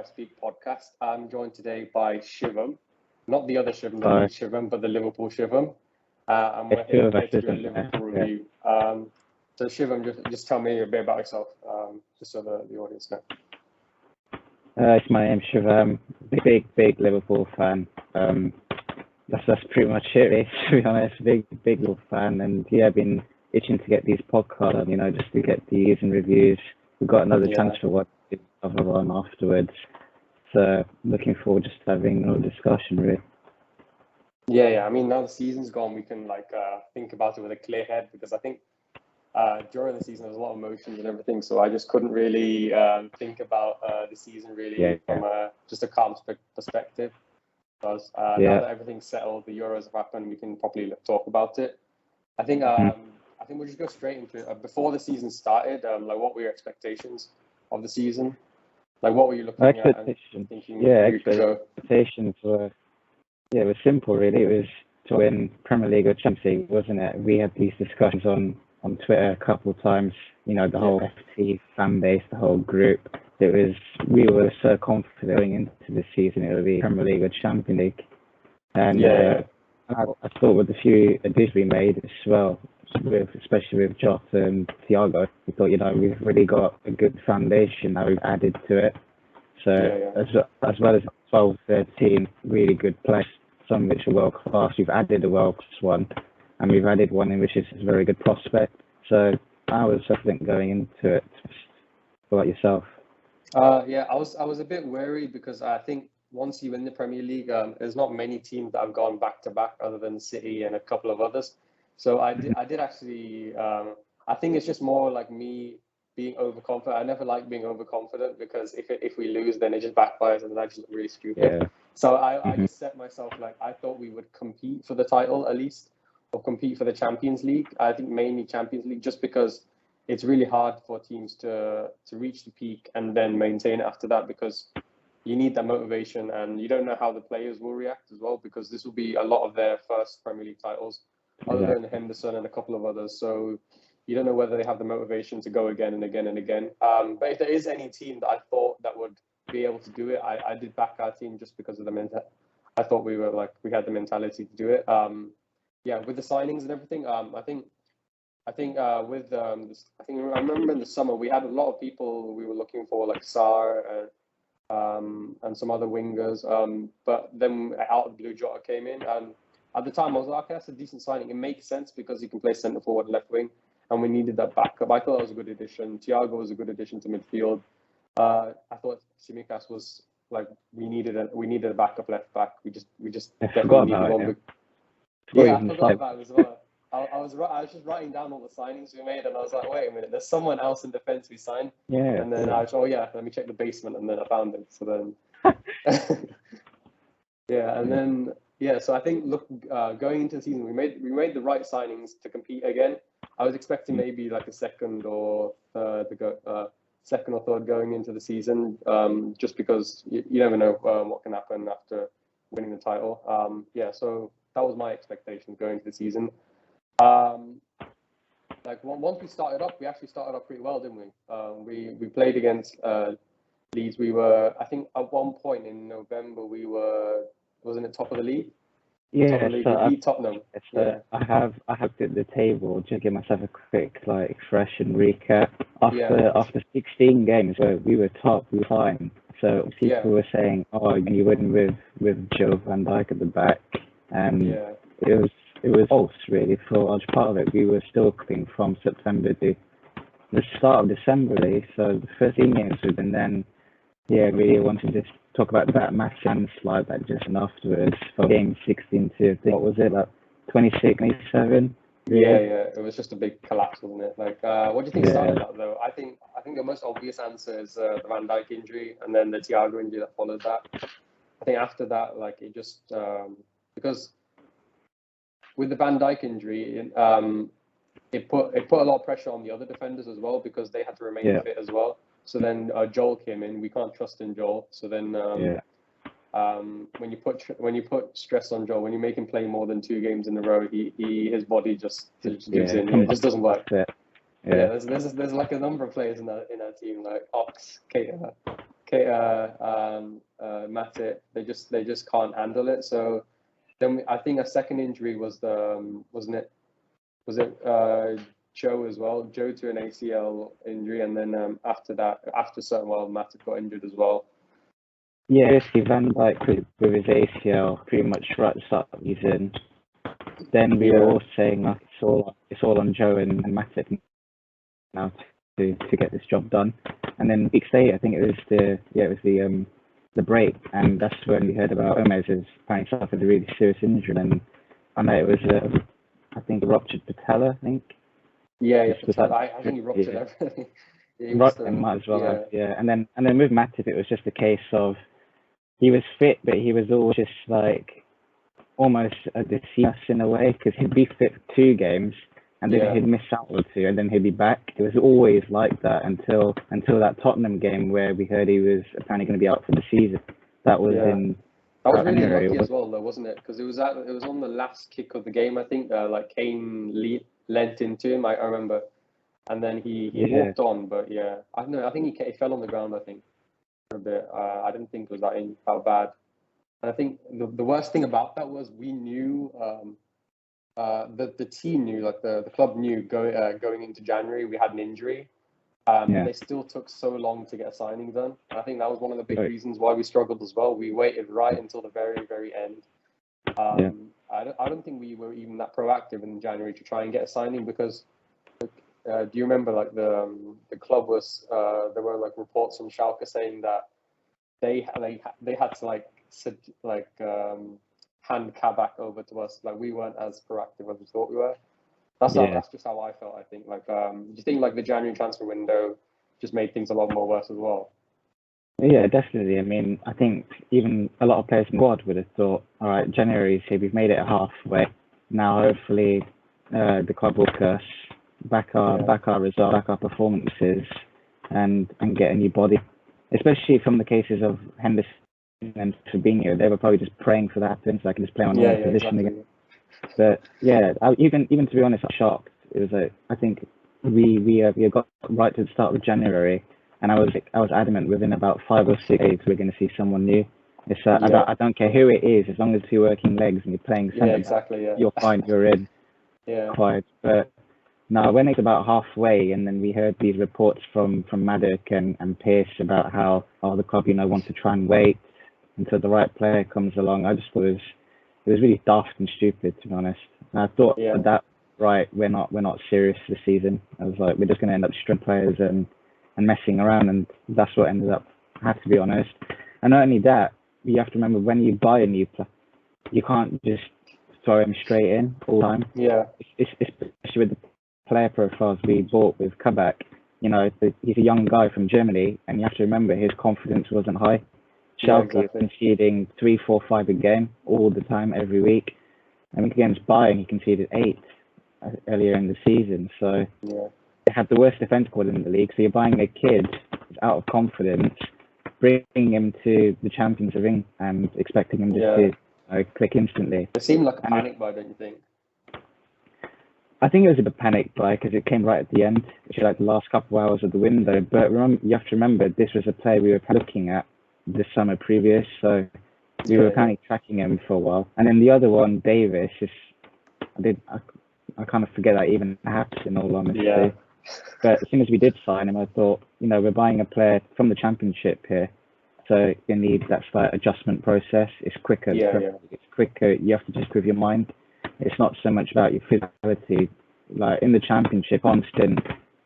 I Speak podcast. I'm joined today by Shivam, not the other Shivam, Hi. the Leeds Shivam, but the Liverpool Shivam. And we're here to do a Liverpool review. So Shivam, just tell me a bit about yourself, just so the audience know. It's my name, Shivam. Big Liverpool fan. That's pretty much it, really, to be honest. Big Liverpool fan, and yeah, I've been itching to get these podcasts, just to get views and reviews. We've got another transfer one afterwards, so looking forward just to having a discussion, really. Yeah. I mean, now the season's gone, we can think about it with a clear head, because I think during the season there was a lot of emotions and everything, so I just couldn't really think about the season really from just a calm perspective. Because now that everything's settled, the Euros have happened, we can probably talk about it. I think we'll just go straight into it. Before the season started, what were your expectations of the season? Like, what were you looking at and thinking? Expectations were simple, really. It was to win Premier League or Champions League, wasn't it? We had these discussions on Twitter a couple of times. The whole FC fan base, the whole group. We were so confident going into the season it would be Premier League or Champions League, and I thought with a few additions we made as well, especially with Jota and Thiago, we thought we've really got a good foundation that we've added to it. So as well as 12, 13 really good players, some of which are world class. We've added a world class one, and we've added one in which is a very good prospect. So I was going into it. What about yourself? I was a bit worried, because I think once you win the Premier League, there's not many teams that have gone back to back other than City and a couple of others. So I did actually. I think it's just more like me being overconfident. I never like being overconfident, because if we lose, then it just backfires and I just look really stupid. Yeah. So I just set myself, I thought we would compete for the title at least, or compete for the Champions League. I think mainly Champions League, just because it's really hard for teams to reach the peak and then maintain it after that, because you need that motivation, and you don't know how the players will react as well, because this will be a lot of their first Premier League titles, other than Henderson and a couple of others. So you don't know whether they have the motivation to go again and again and again. But if there is any team that I thought that would be able to do it, I did back our team, just because of I thought we had the mentality to do it. With the signings and everything, I remember in the summer we had a lot of people we were looking for, like Sarr and some other wingers. But then out of the blue, Jota came in, and at the time I was like, okay, that's a decent signing. It makes sense, because he can play centre forward, left wing, and we needed that backup. I thought that was a good addition. Thiago was a good addition to midfield. I thought Tsimikas was we needed a backup left back. We just definitely needed one. I forgot about it as well. I was just writing down all the signings we made, and I was like, wait a minute, there's someone else in defence we signed. And then I was, let me check the basement, and then I found him. So then, so I think going into the season, we made the right signings to compete again. I was expecting maybe like a second or third going into the season, just because you never know what can happen after winning the title. So that was my expectation going into the season. Once we started up, we actually started up pretty well, didn't we? We played against Leeds. We were, I think, at one point in November, wasn't it top of the league? Yeah, top of the league. We beat Tottenham. I have the table to give myself a quick fresh and recap. After 16 games where we were top, we were fine. So people were saying, "Oh, you win with Joe Van Dijk at the back," and it was false, really, for a large part of it. We were still clean from September to the start of December, really. So the 13 games, and then really wanted to just talk about that massive landslide that just afterwards, from game 16 to, what was it, 26, 27? It was just a big collapse, wasn't it? What do you think started that, though? I think the most obvious answer is the Van Dijk injury, and then the Thiago injury that followed that. I think after that, it just because with the Van Dijk injury, it put a lot of pressure on the other defenders as well, because they had to remain fit as well. So then Joel came in. We can't trust in Joel. So then when you put stress on Joel, when you make him play more than 2 games in a row, his body just gives in. It just doesn't work. There's a number of players in our team, like Ox, Matip, they just can't handle it. So then I think a second injury was wasn't it? Was it Joe as well? Joe to an ACL injury, and then after certain Matip got injured as well. Yeah, basically Van Dijk with his ACL pretty much right at the start of the season. Then we were all saying it's all on Joe and Matip now to get this job done. And then week 8, I think it was the break, and that's when we heard about Gomez's apparently suffered a really serious injury. And I know it was I think a ruptured patella. I think. Yeah, patella. I think he ruptured everything. Might as well. Yeah. And then with Matip, it was just a case of he was fit, but he was always just like almost a deceiver in a way, because he'd be fit for 2 games and then he'd miss out on 2 and then he'd be back. It was always like that until that Tottenham game where we heard he was apparently going to be out for the season. That was in. That was really lucky as well, though, wasn't it? Because it was on the last kick of the game, I think. Like Kane leant into him, I remember, and then he walked on. But I think he fell on the ground. I think for a bit. I didn't think it was that bad. And I think the worst thing about that was we knew, the team knew, like the club knew going into January we had an injury. And they still took so long to get a signing done. And I think that was one of the big reasons why we struggled as well. We waited right until the very, very end. I don't think we were even that proactive in January to try and get a signing, because do you remember like the club was there were like reports from Schalke saying that they had to hand Kabak over to us. Like we weren't as proactive as we thought we were. That's just how I felt. I think do you think like the January transfer window just made things a lot more worse as well? Yeah, definitely. I mean, I think even a lot of players in the squad would have thought, all right, January's here, we've made it halfway. Now hopefully the club will curse back our results, back our performances, and get a new body. Especially from the cases of Henderson and Fabinho, they were probably just praying for that to happen so I can just play on one position again. But even to be honest, I'm shocked. It was like, I think we got right to the start of January, and I was adamant within about 5 or 6 days we're going to see someone new. It's I don't care who it is, as long as you're working legs and you're playing centre, you're fine, you're in. Quiet. But no, when it's about halfway, and then we heard these reports from Maddock and Pearce about how the club wants to try and wait until the right player comes along. I just thought it was really daft and stupid, to be honest. And I thought that we're not serious this season. I was like, we're just going to end up stripping players and messing around, and that's what ended up. I have to be honest. And not only that, you have to remember, when you buy a new player, you can't just throw him straight in all the time. Yeah. Especially with the player profiles we bought with Kabak. He's a young guy from Germany, and you have to remember his confidence wasn't high. Schalke is conceding 3, 4, 5 a game all the time, every week. I think against Bayern, he conceded 8 earlier in the season. So they have the worst defence squad in the league. So you're buying a kid who's out of confidence, bringing him to the champions of England and expecting him just to click instantly. It seemed like a panic buy, don't you think? I think it was a bit panic buy because it came right at the end, actually like the last couple of hours of the window. But you have to remember, this was a player we were looking at the summer previous, so we were kind of tracking him for a while. And then the other one, Davis, I kind of forget that even happened, in all honesty. But as soon as we did sign him, I thought, we're buying a player from the Championship here, so you need that slight adjustment process. It's quicker. It's quicker. You have to just with your mind. It's not so much about your physicality. Like in the Championship, constant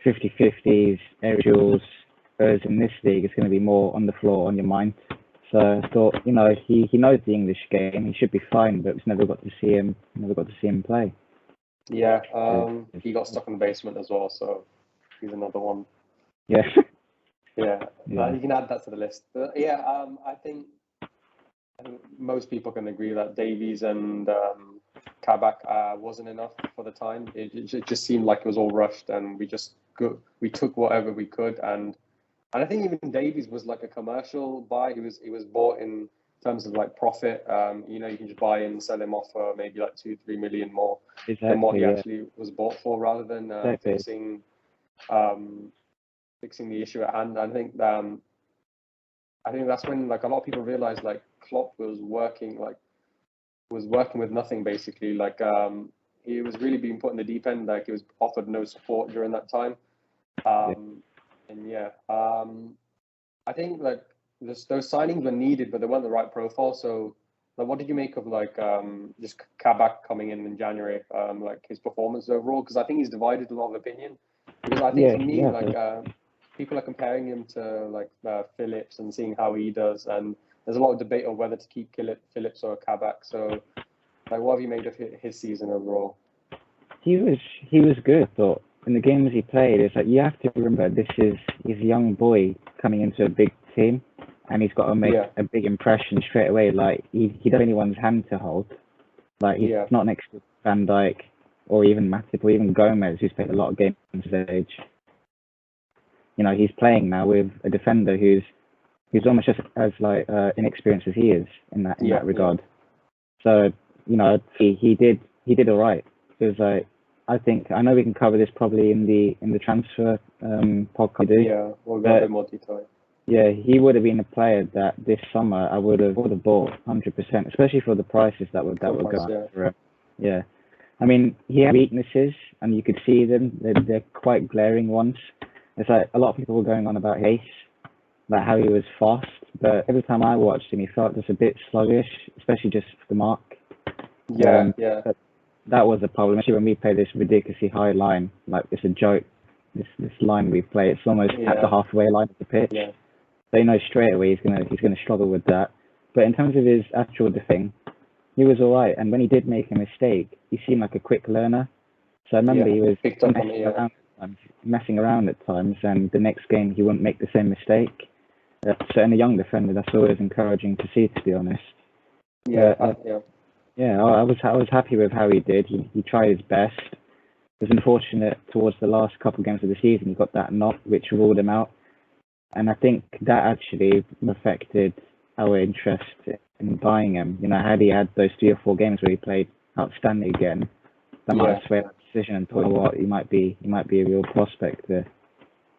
50-50s, aerials. Whereas in this league, it's going to be more on the floor, on your mind. So I thought, he knows the English game. He should be fine, but we've never got to see him play. Yeah, he got stuck in the basement as well, so he's another one. Yeah. You can add that to the list. But I think most people can agree that Davies and Kabak wasn't enough for the time. It just seemed like it was all rushed, and we took whatever we could, and I think even Davies was like a commercial buy. He was bought in terms of like profit. You can just buy him and sell him off for maybe like 2-3 million more than what he actually was bought for, rather than fixing the issue at hand. I think I think that's when like a lot of people realized like Klopp was working with nothing basically. Like he was really being put in the deep end. Like he was offered no support during that time. And I think like those signings were needed, but they weren't the right profile. So, like, what did you make of like just Kabak coming in January? Like his performance overall, because I think he's divided a lot of opinion. Because I think for me, people are comparing him to like Phillips and seeing how he does, and there's a lot of debate on whether to keep Phillips or Kabak. So, like, what have you made of his season overall? He was good, but in the games he played, it's like you have to remember he's a young boy coming into a big team, and he's got to make a big impression straight away. Like he doesn't have anyone's hand to hold. Like he's not next to Van Dijk or even Matip or even Gomez, who's played a lot of games at his age. You know, he's playing now with a defender who's almost just as like inexperienced as he is in that regard. So you know, he did all right. Because I know we can cover this probably in the transfer podcast. Yeah, we'll go into more detail. Yeah, he would have been a player that this summer I would have bought 100%, especially for the prices that were going for him. Yeah, I mean he had weaknesses, and you could see them. They're quite glaring ones. It's like a lot of people were going on about Hayes, like how he was fast, but every time I watched him, he felt just a bit sluggish, especially just for the mark. That was a problem, especially when we play this ridiculously high line. Like it's a joke. This line we play, it's almost at the halfway line of the pitch. Yeah. They know straight away he's gonna struggle with that. But in terms of his actual defending, he was all right. And when he did make a mistake, he seemed like a quick learner. So I remember he was messing around at times, and the next game he wouldn't make the same mistake. So in a young defender, that's always encouraging to see, to be honest. I was happy with how he did. He tried his best. It was unfortunate towards the last couple of games of the season he got that knock, which ruled him out. And I think that actually affected our interest in buying him. You know, had he had those 3 or 4 games where he played outstanding again, that might have swayed that decision and thought, you know what, he might be a real prospect there.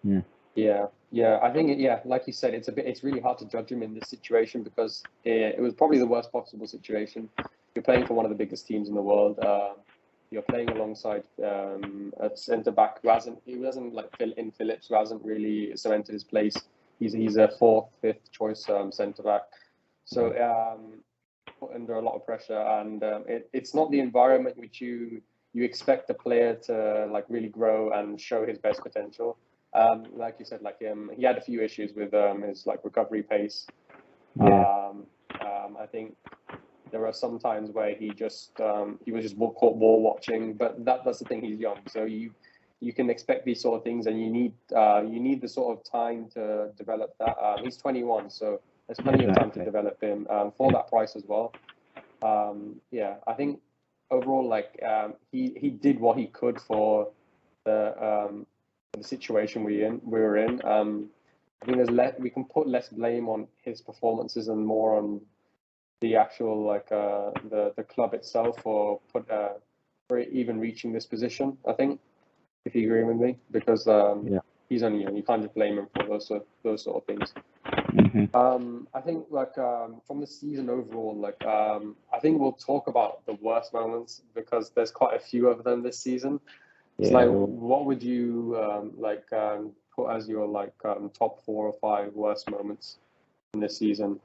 I think like you said, it's really hard to judge him in this situation because it was probably the worst possible situation. You're playing for one of the biggest teams in the world. You're playing alongside a centre back who hasn't Phillips, who hasn't really cemented his place. He's a 4th, 5th choice centre back. So put under a lot of pressure, and it's not the environment which you expect a player to like really grow and show his best potential. Like you said, he had a few issues with his like recovery pace. I think there are some times where he was just caught ball watching, but that's the thing. He's young, so you can expect these sort of things, and you need the sort of time to develop that. He's 21, so there's plenty of time to develop him for that price as well. I think overall, he did what he could for the situation we were in. I think we can put less blame on his performances and more on the actual the club itself for even reaching this position. I think, if you agree with me, because he's only young, you can't just blame him for those sort of things. I think from the season overall, I think we'll talk about the worst moments because there's quite a few of them this season. It's what would you put as your top 4 or 5 worst moments in this season?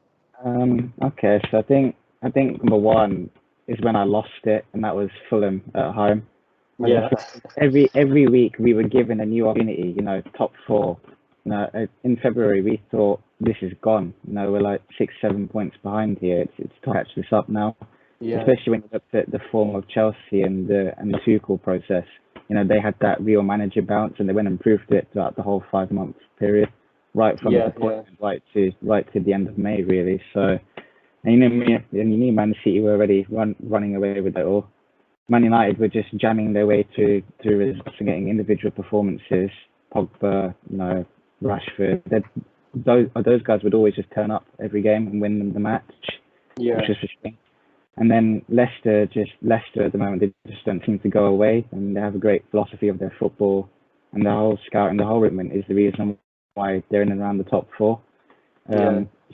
Okay, so I think number 1 is when I lost it, and that was Fulham at home. Every week we were given a new opportunity. You know, top 4. You know, in February we thought this is gone. You know, we're like 6-7 points behind here. It's to catch this up now. Especially when you looked at the form of Chelsea and the Tuchel process. You know, they had that real manager bounce, and they went and proved it throughout the whole 5-month period, right from the appointment right to the end of May, really. So, and you knew Man City were already running away with it all. Man United were just jamming their way through results and getting individual performances. Pogba, you know, Rashford, those guys would always just turn up every game and win them the match, which is frustrating. And then Leicester at the moment, they just don't seem to go away, and they have a great philosophy of their football, and the whole scouting, the whole recruitment is the reason why they're in and around the top 4.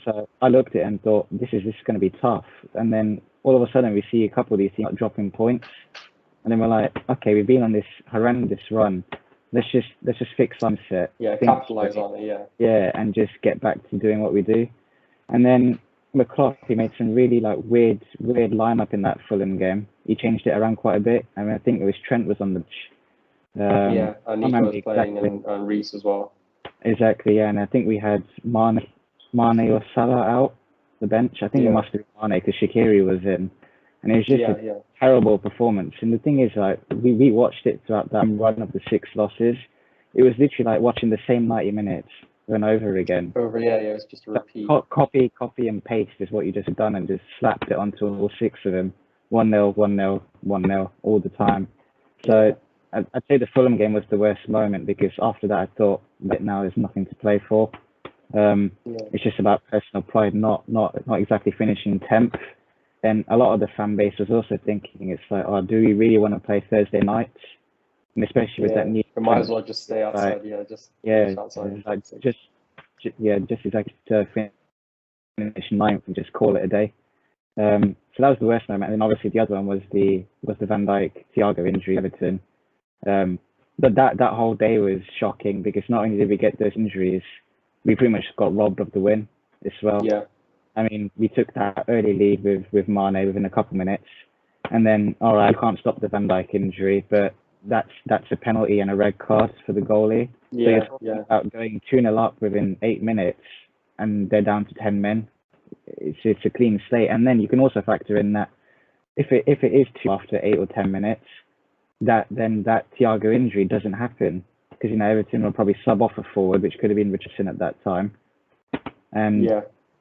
So I looked at it and thought, this is going to be tough. And then all of a sudden we see a couple of these teams dropping points, and then we're like, okay, we've been on this horrendous run. Let's just fix sunset. Yeah, capitalize on it. Yeah. Yeah, and just get back to doing what we do. And then with Klopp, he made some really like weird lineup in that Fulham game. He changed it around quite a bit. I mean, I think it was Trent was on the bench. And Nico was playing, and Reece as well. Exactly, yeah. And I think we had Mane or Salah out the bench. I think it must have been Mane because Shaqiri was in. And it was just a terrible performance. And the thing is, like, we watched it throughout that run of the 6 losses. It was literally like watching the same 90 minutes over and over again. It's just a repeat. Copy and paste is what you just done, and just slapped it onto all 6 of them. 1-0, 1-0, 1-0 all the time. So I'd say the Fulham game was the worst moment, because after that I thought that now there's nothing to play for. It's just about personal pride, not exactly finishing 10th. And a lot of the fan base was also thinking, it's like, oh, do we really want to play Thursday nights? And especially with that new... We might as well just stay outside, outside. Just exactly to finish 9th and just call it a day. So that was the worst moment. And then obviously the other one was the Van Dijk Thiago injury, Everton. But that whole day was shocking, because not only did we get those injuries, we pretty much got robbed of the win as well. Yeah. I mean, we took that early lead with Mane within a couple minutes, and then, all right, I can't stop the Van Dijk injury, but that's a penalty and a red card for the goalie. So you're talking about going 2-0 up within 8 minutes, and they're down to 10 men. It's a clean slate. And then you can also factor in that if it is 2 after 8 or 10 minutes, that Thiago injury doesn't happen, because Everton will probably sub off a forward, which could have been Richardson at that time, and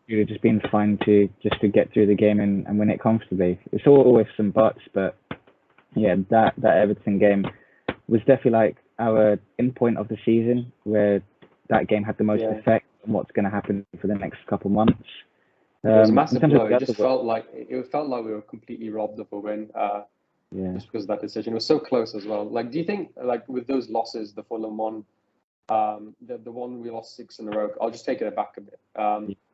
you'd have just been fine to get through the game and win it comfortably. It's always some buts, but that Everton game was definitely like our end point of the season, where that game had the most effect on what's going to happen for the next couple months. It was a massive blow. It just felt like we were completely robbed of a win. Just because of that decision. It was so close as well. Like, do you think, like, with those losses, the Fulham one, the one we lost 6 in a row, I'll just take it back a bit.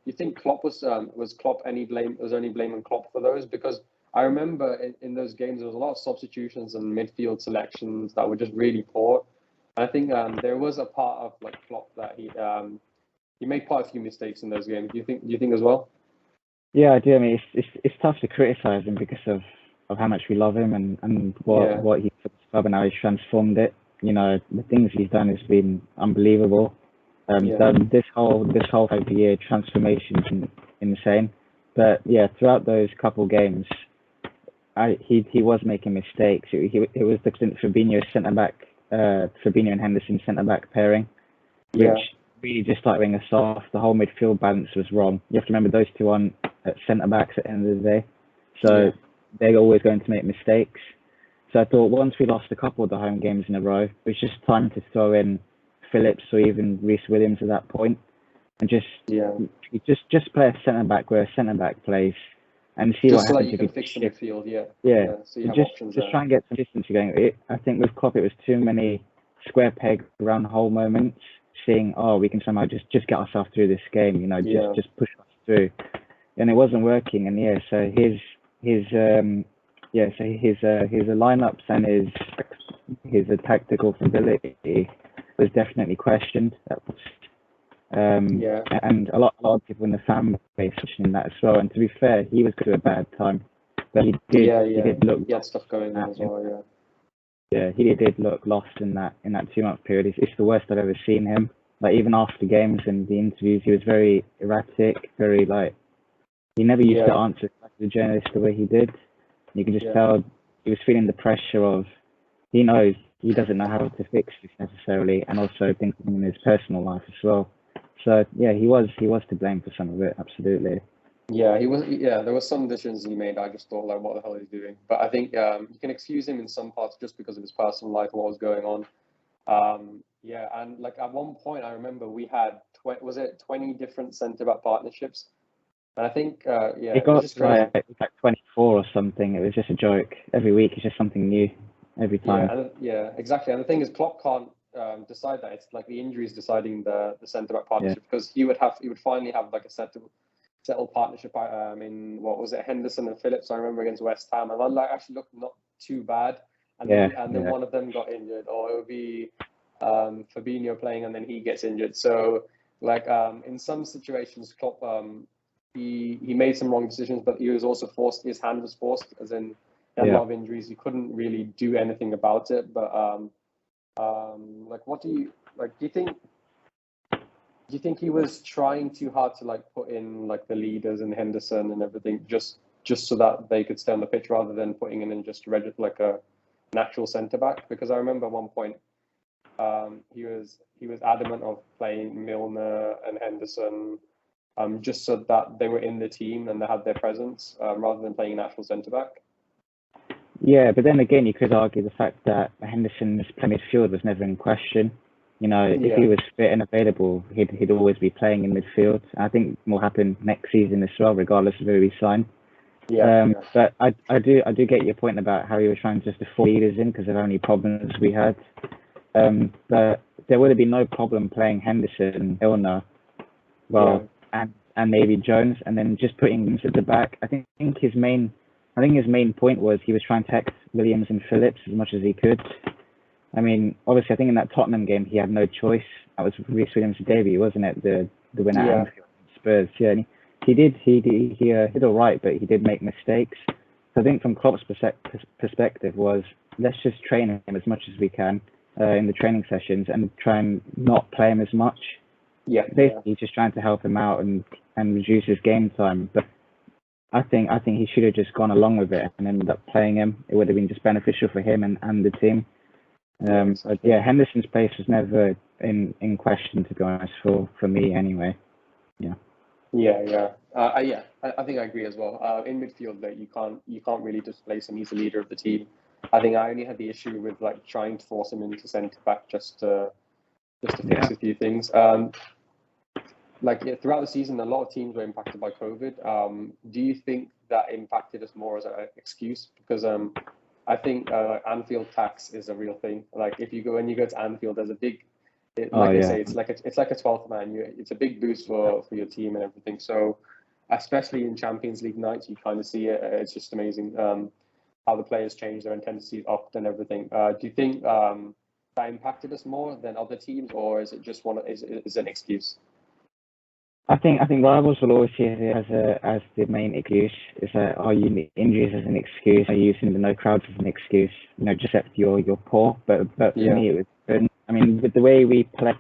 You think Klopp was Klopp any blame? Was there any blame on Klopp for those? Because I remember in those games there was a lot of substitutions and midfield selections that were just really poor. And I think there was a part of like Klopp that he made quite a few mistakes in those games. Do you think as well? Yeah, I do. I mean, it's tough to criticize him because of how much we love him and what he put the club and how he's transformed it. The things he's done has been unbelievable. This whole 5-year transformation is insane. But throughout those couple games, he was making mistakes. It was the Fabinho centre back, Fabinho and Henderson centre back pairing, which really just started ringing us off. The whole midfield balance was wrong. You have to remember those two on centre backs at the end of the day, so they're always going to make mistakes. So I thought once we lost a couple of the home games in a row, it was just time to throw in Phillips or even Reece Williams at that point, and just play a centre back where a centre back plays, and see what happens. You can fix the midfield, So you have options just try and get some consistency going. I think with Klopp, it was too many square peg round hole moments, seeing we can somehow just get ourselves through this game, just push us through, and it wasn't working. And so his lineups and his tactical ability was definitely questioned. And a lot of people in the fan base questioning that as well. And to be fair, he was going through a bad time, but he did look. He had stuff going on as well. He did look lost in that 2-month period. It's the worst I've ever seen him. Like, even after games and the interviews, he was very erratic, very he never used to answer the journalists the way he did. You can just tell he was feeling the pressure of, he knows he doesn't know how to fix this necessarily, and also thinking in his personal life as well. So he was to blame for some of it, absolutely. Yeah, he was. Yeah, there were some decisions he made. I just thought, like, what the hell is he doing? But I think you can excuse him in some parts just because of his personal life and what was going on. And like at one point, I remember we had 20 different centre back partnerships, and I think it got like 24 or something. It was just a joke. Every week, it's just something new every time. Exactly. And the thing is, Klopp can't decide that. It's like the injuries deciding the centre back partnership, because he would finally have like a centre. settled partnership in what was it, Henderson and Phillips, I remember, against West Ham, and that actually looked not too bad. And then one of them got injured, or it would be Fabinho playing and then he gets injured. So like in some situations, Klopp he made some wrong decisions, but he was also forced. His hand was forced, as in he had a lot of injuries. He couldn't really do anything about it. But like, what do you like? Do you think he was trying too hard to like put in like the leaders and Henderson and everything just so that they could stay on the pitch rather than putting in just like a natural centre back? Because I remember at one point he was adamant of playing Milner and Henderson just so that they were in the team and they had their presence rather than playing an actual centre back. Yeah, but then again, you could argue the fact that Henderson's play midfield was never in question. You know, if he was fit and available, he'd always be playing in midfield. I think will happen next season as well, regardless of who we sign. But I do get your point about how he was trying just to force leaders in because of how many problems we had. But there would have been no problem playing Henderson, Milner, and maybe Jones, and then just putting them at the back. I think his main point was he was trying to protect Williams and Phillips as much as he could. I mean, obviously, I think in that Tottenham game he had no choice. That was Reece Williams' debut, wasn't it? The winner at Anfield, Spurs. Yeah, and he did all right, but he did make mistakes. So I think from Klopp's perspective was let's just train him as much as we can in the training sessions and try and not play him as much. Basically, just trying to help him out and reduce his game time. But I think he should have just gone along with it and ended up playing him. It would have been just beneficial for him and the team. But yeah, Henderson's place was never in question, to be honest, for me anyway. I think I agree as well. In midfield, that you can't really displace him. He's the leader of the team. I think I only had the issue with like trying to force him into centre back just to fix a few things. Throughout the season, a lot of teams were impacted by COVID. Do you think that impacted us more as an excuse? Because I think Anfield tax is a real thing. Like when you go to Anfield, there's a big, say, it's like a 12th man. It's a big boost for your team and everything. So especially in Champions League nights, you kind of see it. It's just amazing how the players change their intensities up and everything. Do you think that impacted us more than other teams, or is it just is an excuse? I think rivals will always see it as the main excuse. Is that are you injuries as an excuse? Are you using the no crowds as an excuse? You know, just accept you're poor. But for me, it was good. I mean, with the way we play,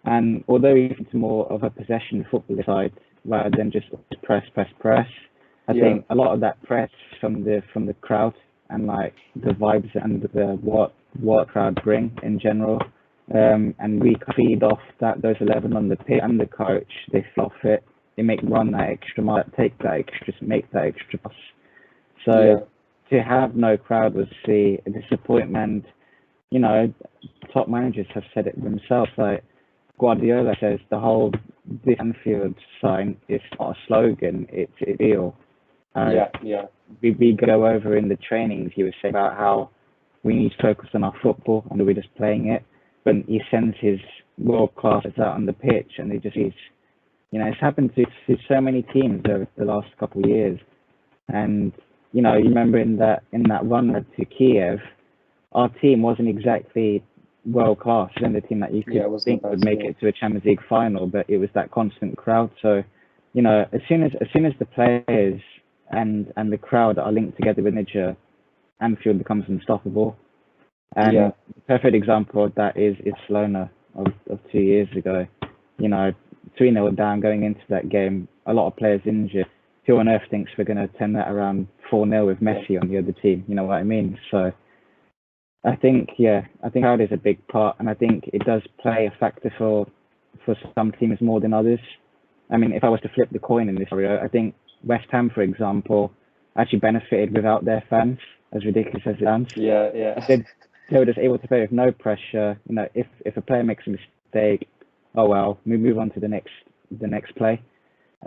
and although it's more of a possession football side rather than just press. I think a lot of that press from the crowd and like the vibes and what crowd bring in general. And we feed off those 11 on the pitch and the coach. They fluff it. They run that extra mile, make that extra pass. So to have no crowd was a disappointment. You know, top managers have said it themselves. Like Guardiola says, this Anfield sign is not a slogan; it's a deal. We go over in the trainings. He was saying about how we need to focus on our football and we're just playing it. But he sends his world class out on the pitch, and it's happened to so many teams over the last couple of years. And you remember in that run to Kiev, our team wasn't exactly world class. It wasn't the team that you could think would make it to a Champions League final, but it was that constant crowd. So, as soon as the players and the crowd are linked together with nature, Anfield becomes unstoppable. And the perfect example of that is Barcelona of 2 years ago. 3-0 down going into that game, a lot of players injured. Who on earth thinks we're going to turn that around 4-0 with Messi on the other team? You know what I mean? So I think crowd is a big part, and I think it does play a factor for some teams more than others. I mean, if I was to flip the coin in this scenario, I think West Ham, for example, actually benefited without their fans, as ridiculous as it sounds. They were just able to play with no pressure. If a player makes a mistake, oh well, we move on to the next play.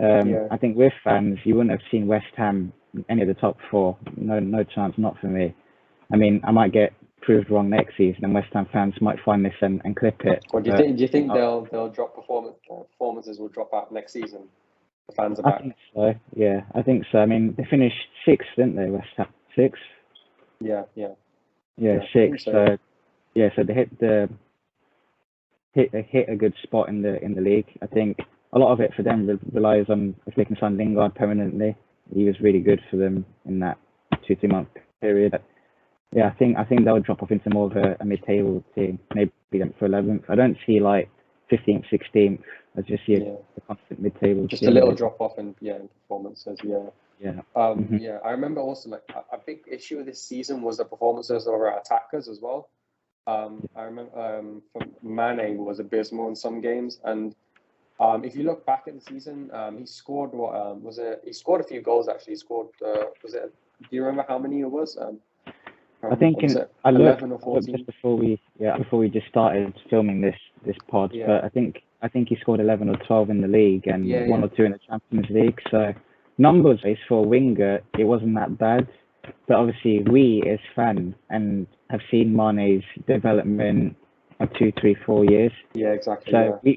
I think with fans, you wouldn't have seen West Ham any of the top four. No chance, not for me. I mean, I might get proved wrong next season, and West Ham fans might find this and clip it. Well, do you think they'll drop performances will drop out next season? The fans are I back. think so. Yeah, I think so. I mean, they finished sixth, didn't they? West Ham sixth. Yeah, Yeah, I think sixth. so. So yeah, so they hit a good spot in the league. I think a lot of it for them relies on if they can sign Lingard permanently. He was really good for them in that 2 3 month period. Yeah, I think they'll drop off into more of a mid-table team, maybe them for 11th. I don't see like 15th, 16th. I just see Yeah, a constant mid-table just a team. little drop off in performances. Yeah. Yeah. Yeah, I remember also like a big issue with this season was the performances of our attackers as well. I remember from Mane was abysmal in some games, and if you look back at the season, he scored what was it? He scored a few goals actually. He scored was it? Do you remember how many it was? I think Was it I looked 11 or just 14? before we just started filming this pod, Yeah, but I think he scored 11 or 12 in the league and one yeah, or two in the Champions League. So numbers wise for a winger, it wasn't that bad. But obviously we as fans and have seen Mane's development of 2 3 4 years. yeah, exactly. So Yeah,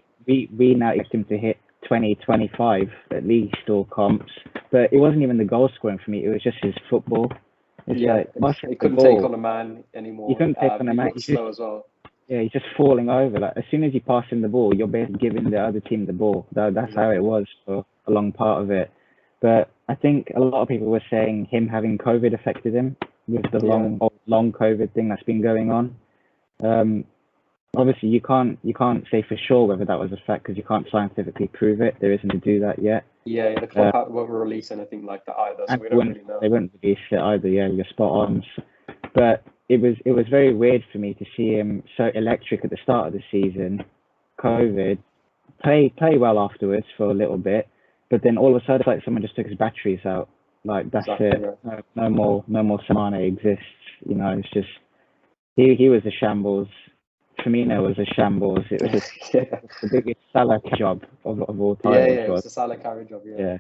we now expect him to hit 20 25 at least all comps. But it wasn't even the goal scoring for me, it was just his football. It's yeah. like once He the couldn't take ball, on a man you anymore. couldn't take on a He match. looked slow as well. Yeah, he's just falling over. Like as soon as you pass him the ball, you're basically giving the other team the ball. That's how it Exactly. was for a long part of it. But I think a lot of people were saying him having COVID affected him with the Yeah, long COVID thing that's been going on. Um, Obviously, you can't say for sure whether that was a fact because you can't scientifically prove it. There isn't to do that yet. yeah. The club won't release anything like that either, so And we don't really know. they wouldn't release it either. Yeah, you're spot on. But it was very weird for me to see him so electric at the start of the season, COVID, play well afterwards for a little bit, but then all of a sudden it's like someone just took his batteries out. Like that's Exactly. it. Yeah. No more Samane exists. It's just he was a shambles. Firmino was a shambles. It was just Yeah. the biggest Salah job of all Yeah, time, which yeah. It was was the Salah carry job. Yeah. yeah.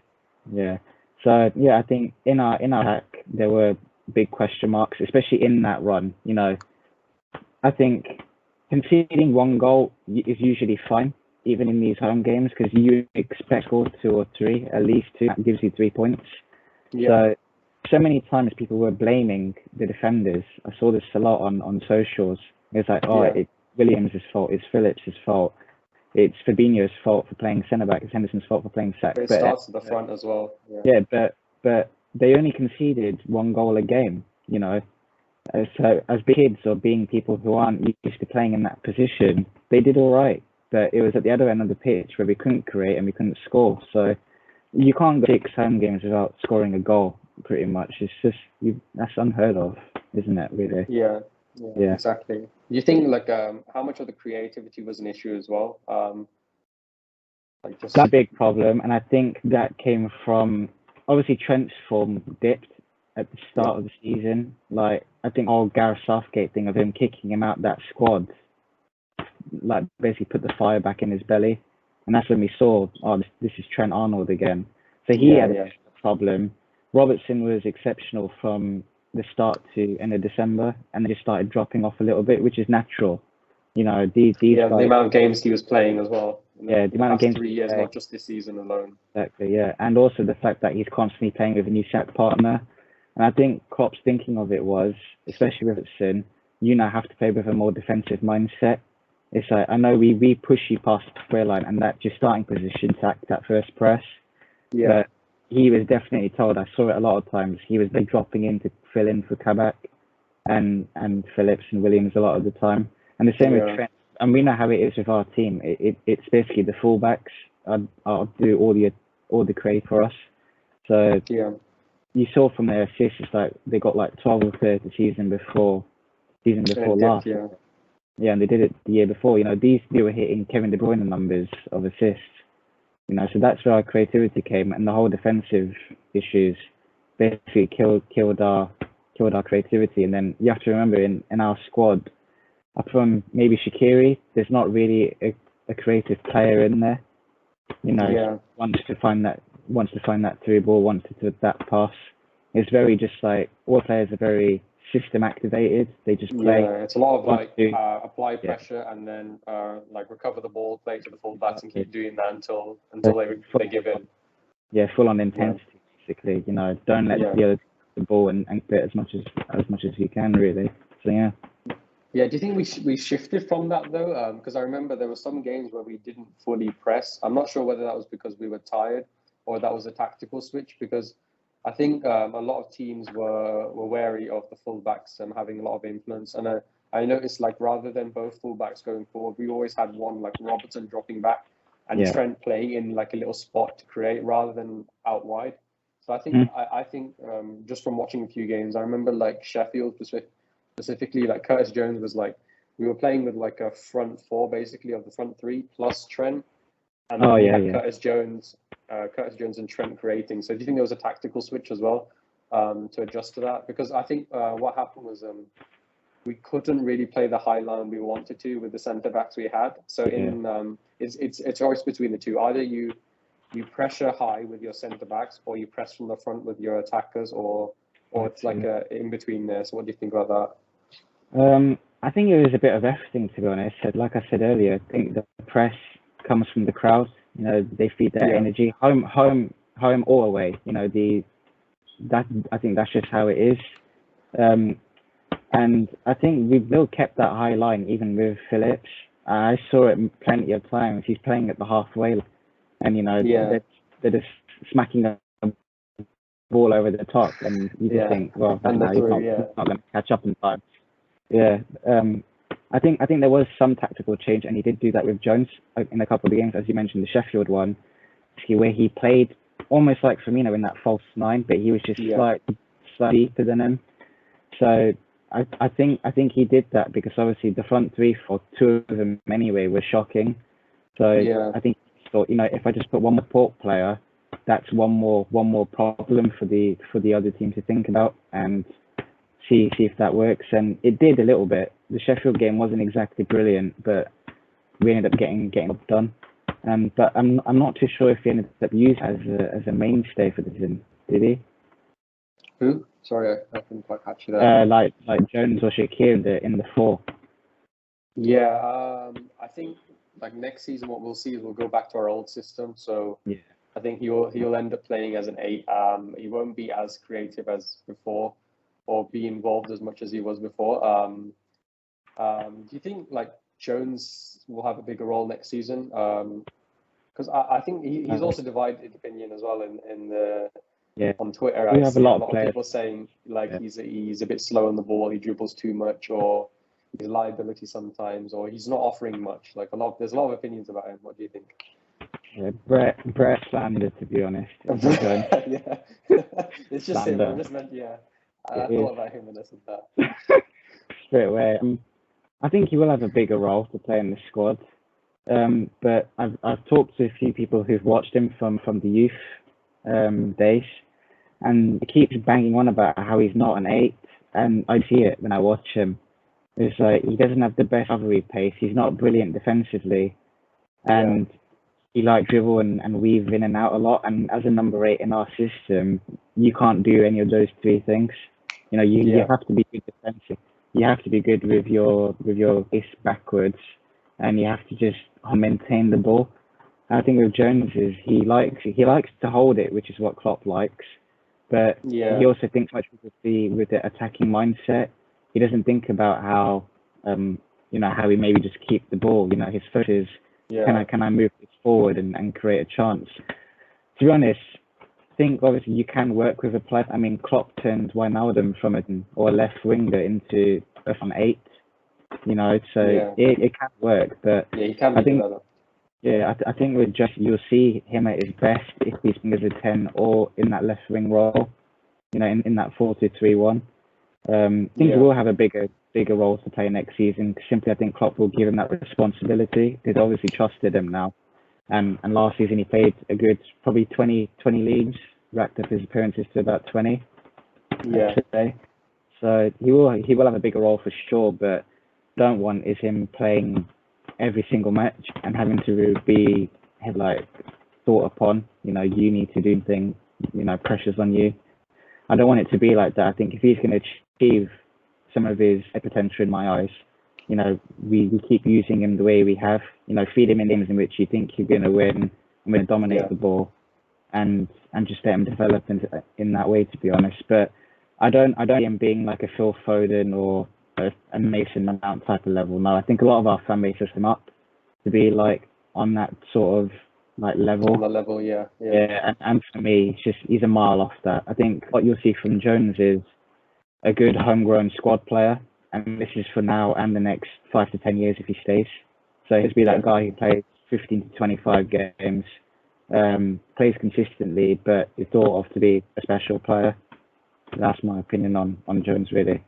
Yeah. So yeah, I think in our attack there were big question marks, especially in that run. I think conceding one goal is usually fine, even in these home games, because you expect goals 2 or 3, at least two. That gives you 3 points. Yeah. So many times people were blaming the defenders. I saw this a lot on socials. It's like, oh, Yeah. it's Williams' fault, it's Phillips' fault, it's Fabinho's fault for playing centre back, it's Henderson's fault for playing sack. But it But starts at the front as well. Yeah. yeah, but they only conceded one goal a game. So as kids or being people who aren't used to playing in that position, they did all right. But it was at the other end of the pitch where we couldn't create and we couldn't score. So you can't go 6 home games without scoring a goal. Pretty much, it's just that's unheard of, isn't it? Really? Yeah. Yeah. Yeah. Exactly. Do you think like how much of the creativity was an issue as well? Like just That's a big problem, and I think that came from obviously Trent's form dipped at the yeah. start of the season. Like I think all Gareth Southgate thing of him kicking him out that squad, like basically put the fire back in his belly, and that's when we saw, oh, this is Trent Arnold again. So he Yeah. had a Yeah. problem. Robertson was exceptional from the start to end of December, and they just started dropping off a little bit, which is natural. These Yeah. The guys, amount of games he was playing as well yeah, the in the amount of past games 3 years, not just this season alone. exactly, yeah. And also the fact that he's constantly playing with a new set partner. And I think Klopp's thinking of it was, especially with Robertson, you now have to play with a more defensive mindset. It's like, I know we push you past the square line and that's your starting position to act that first press. Yeah. But he was definitely told, I saw it a lot of times, he was dropping in to fill in for Kabak and Phillips and Williams a lot of the time. And the same with Yeah. Trent. And we know how it is with our team. It's basically the fullbacks are do all the credit for us. So Yeah. you saw from their assists, it's like they got like 12 or 30 season before And it dipped, last. yeah. Yeah, and they did it the year before. They were hitting Kevin De Bruyne numbers of assists. So that's where our creativity came, and the whole defensive issues basically killed our creativity. And then you have to remember in our squad, from maybe Shaqiri, there's not really a creative player in there. Yeah. Wants to find that through ball, wants to do that pass. It's very just like all players are very system activated. They just play. Yeah, it's a lot of like apply Yeah, pressure and then like recover the ball, play to the fullbacks, and exactly. keep doing that until So they give in. full on intensity, basically. You know, don't let the other the ball and get as much as you can, really. So yeah. Yeah, do you think we shifted from that though? Because I remember there were some games where we didn't fully press. I'm not sure whether that was because we were tired or that was a tactical switch. Because I think a lot of teams were wary of the fullbacks having a lot of influence. And I noticed, like, rather than both fullbacks going forward, we always had one, like Robertson, dropping back and Trent playing in like a little spot to create rather than out wide. So I think I think just from watching a few games, I remember like Sheffield specifically, like Curtis Jones was like, we were playing with like a front four basically of the front three plus Trent, and then Curtis Jones and Trent creating. So do you think there was a tactical switch as well to adjust to that? Because I think what happened was we couldn't really play the high line we wanted to with the centre backs we had. So it's a choice between the two. Either you pressure high with your centre backs, or you press from the front with your attackers, or it's like a in between there. So what do you think about that? I think it was a bit of everything, to be honest. Like I said earlier, I think the press comes from the crowd. You know, they feed that energy, home or away. You know, I think that's just how it is. And I think we've still kept that high line even with Phillips. I saw it plenty of times. He's playing at the halfway, and you know they're just smacking the ball over the top, and you just think, well, he's not going to catch up in time. Yeah, I think there was some tactical change, and he did do that with Jones in a couple of the games, as you mentioned, the Sheffield one, where he played almost like Firmino in that false nine, but he was just slightly deeper than him. So I think he did that because obviously the front three for two of them anyway were shocking. So I think he thought, you know, if I just put one more port player, that's one more problem for the other team to think about and see if that works. And it did a little bit. The Sheffield game wasn't exactly brilliant, but we ended up getting it done. But I'm not too sure if he ended up used as a mainstay for the team. Did he? Who? Sorry, I couldn't quite catch you there. Like Jones or Shaqiri in the four. Yeah, I think like next season, what we'll see is we'll go back to our old system. So I think he'll end up playing as an 8. He won't be as creative as before, or be involved as much as he was before. Do you think like Jones will have a bigger role next season? Because I think he's also divided opinion as well in the. On Twitter, I see a lot of people saying like he's a bit slow on the ball, he dribbles too much, or he's a liability sometimes, or he's not offering much. Like there's a lot of opinions about him. What do you think? Yeah, Brett slander, to be honest. It's just slander. Him. I just meant I thought about him when I said that. Straight away. I think he will have a bigger role to play in the squad. But I've talked to a few people who've watched him from the youth days. And he keeps banging on about how he's not an 8, and I see it when I watch him. It's like he doesn't have the best recovery pace. He's not brilliant defensively, and he like dribble and weave in and out a lot. And as a number 8 in our system, you can't do any of those 3 things. You know, you have to be good defensive. You have to be good with your pace backwards, and you have to just maintain the ball. I think with Jones is he likes to hold it, which is what Klopp likes. But he also thinks much with the attacking mindset. He doesn't think about how how he maybe just keep the ball. You know, his foot is can I move this forward and create a chance. To be honest, I think obviously you can work with a player. I mean, Klopp turned Wijnaldum from a left winger into an 8. You know, so it can work. But he can be better. Yeah, I think with just you'll see him at his best if he's playing as a 10 or in that left wing role, you know, in that 4-2-3-1. I think he will have a bigger role to play next season. Simply, I think Klopp will give him that responsibility. He's obviously trusted him now, and last season he played a good probably 20 leagues, racked up his appearances to about 20. So he will have a bigger role for sure, but don't want is him playing every single match and having to be like thought upon. You know, you need to do things. You know, pressures on you. I don't want it to be like that. I think if he's going to achieve some of his potential in my eyes, you know, we keep using him the way we have. You know, feed him in games in which you think you're going to win and going to dominate the ball, and just let him develop in that way, to be honest. But I don't see him being like a Phil Foden or a Mason Mount type of level. No, I think a lot of our fan base has him up to be like on that sort of like level. On the level, yeah. And for me, he's a mile off that. I think what you'll see from Jones is a good homegrown squad player, and this is for now and the next 5 to 10 years if he stays. So he'll be that guy who plays 15 to 25 games, plays consistently, but is thought of to be a special player. That's my opinion on Jones, really.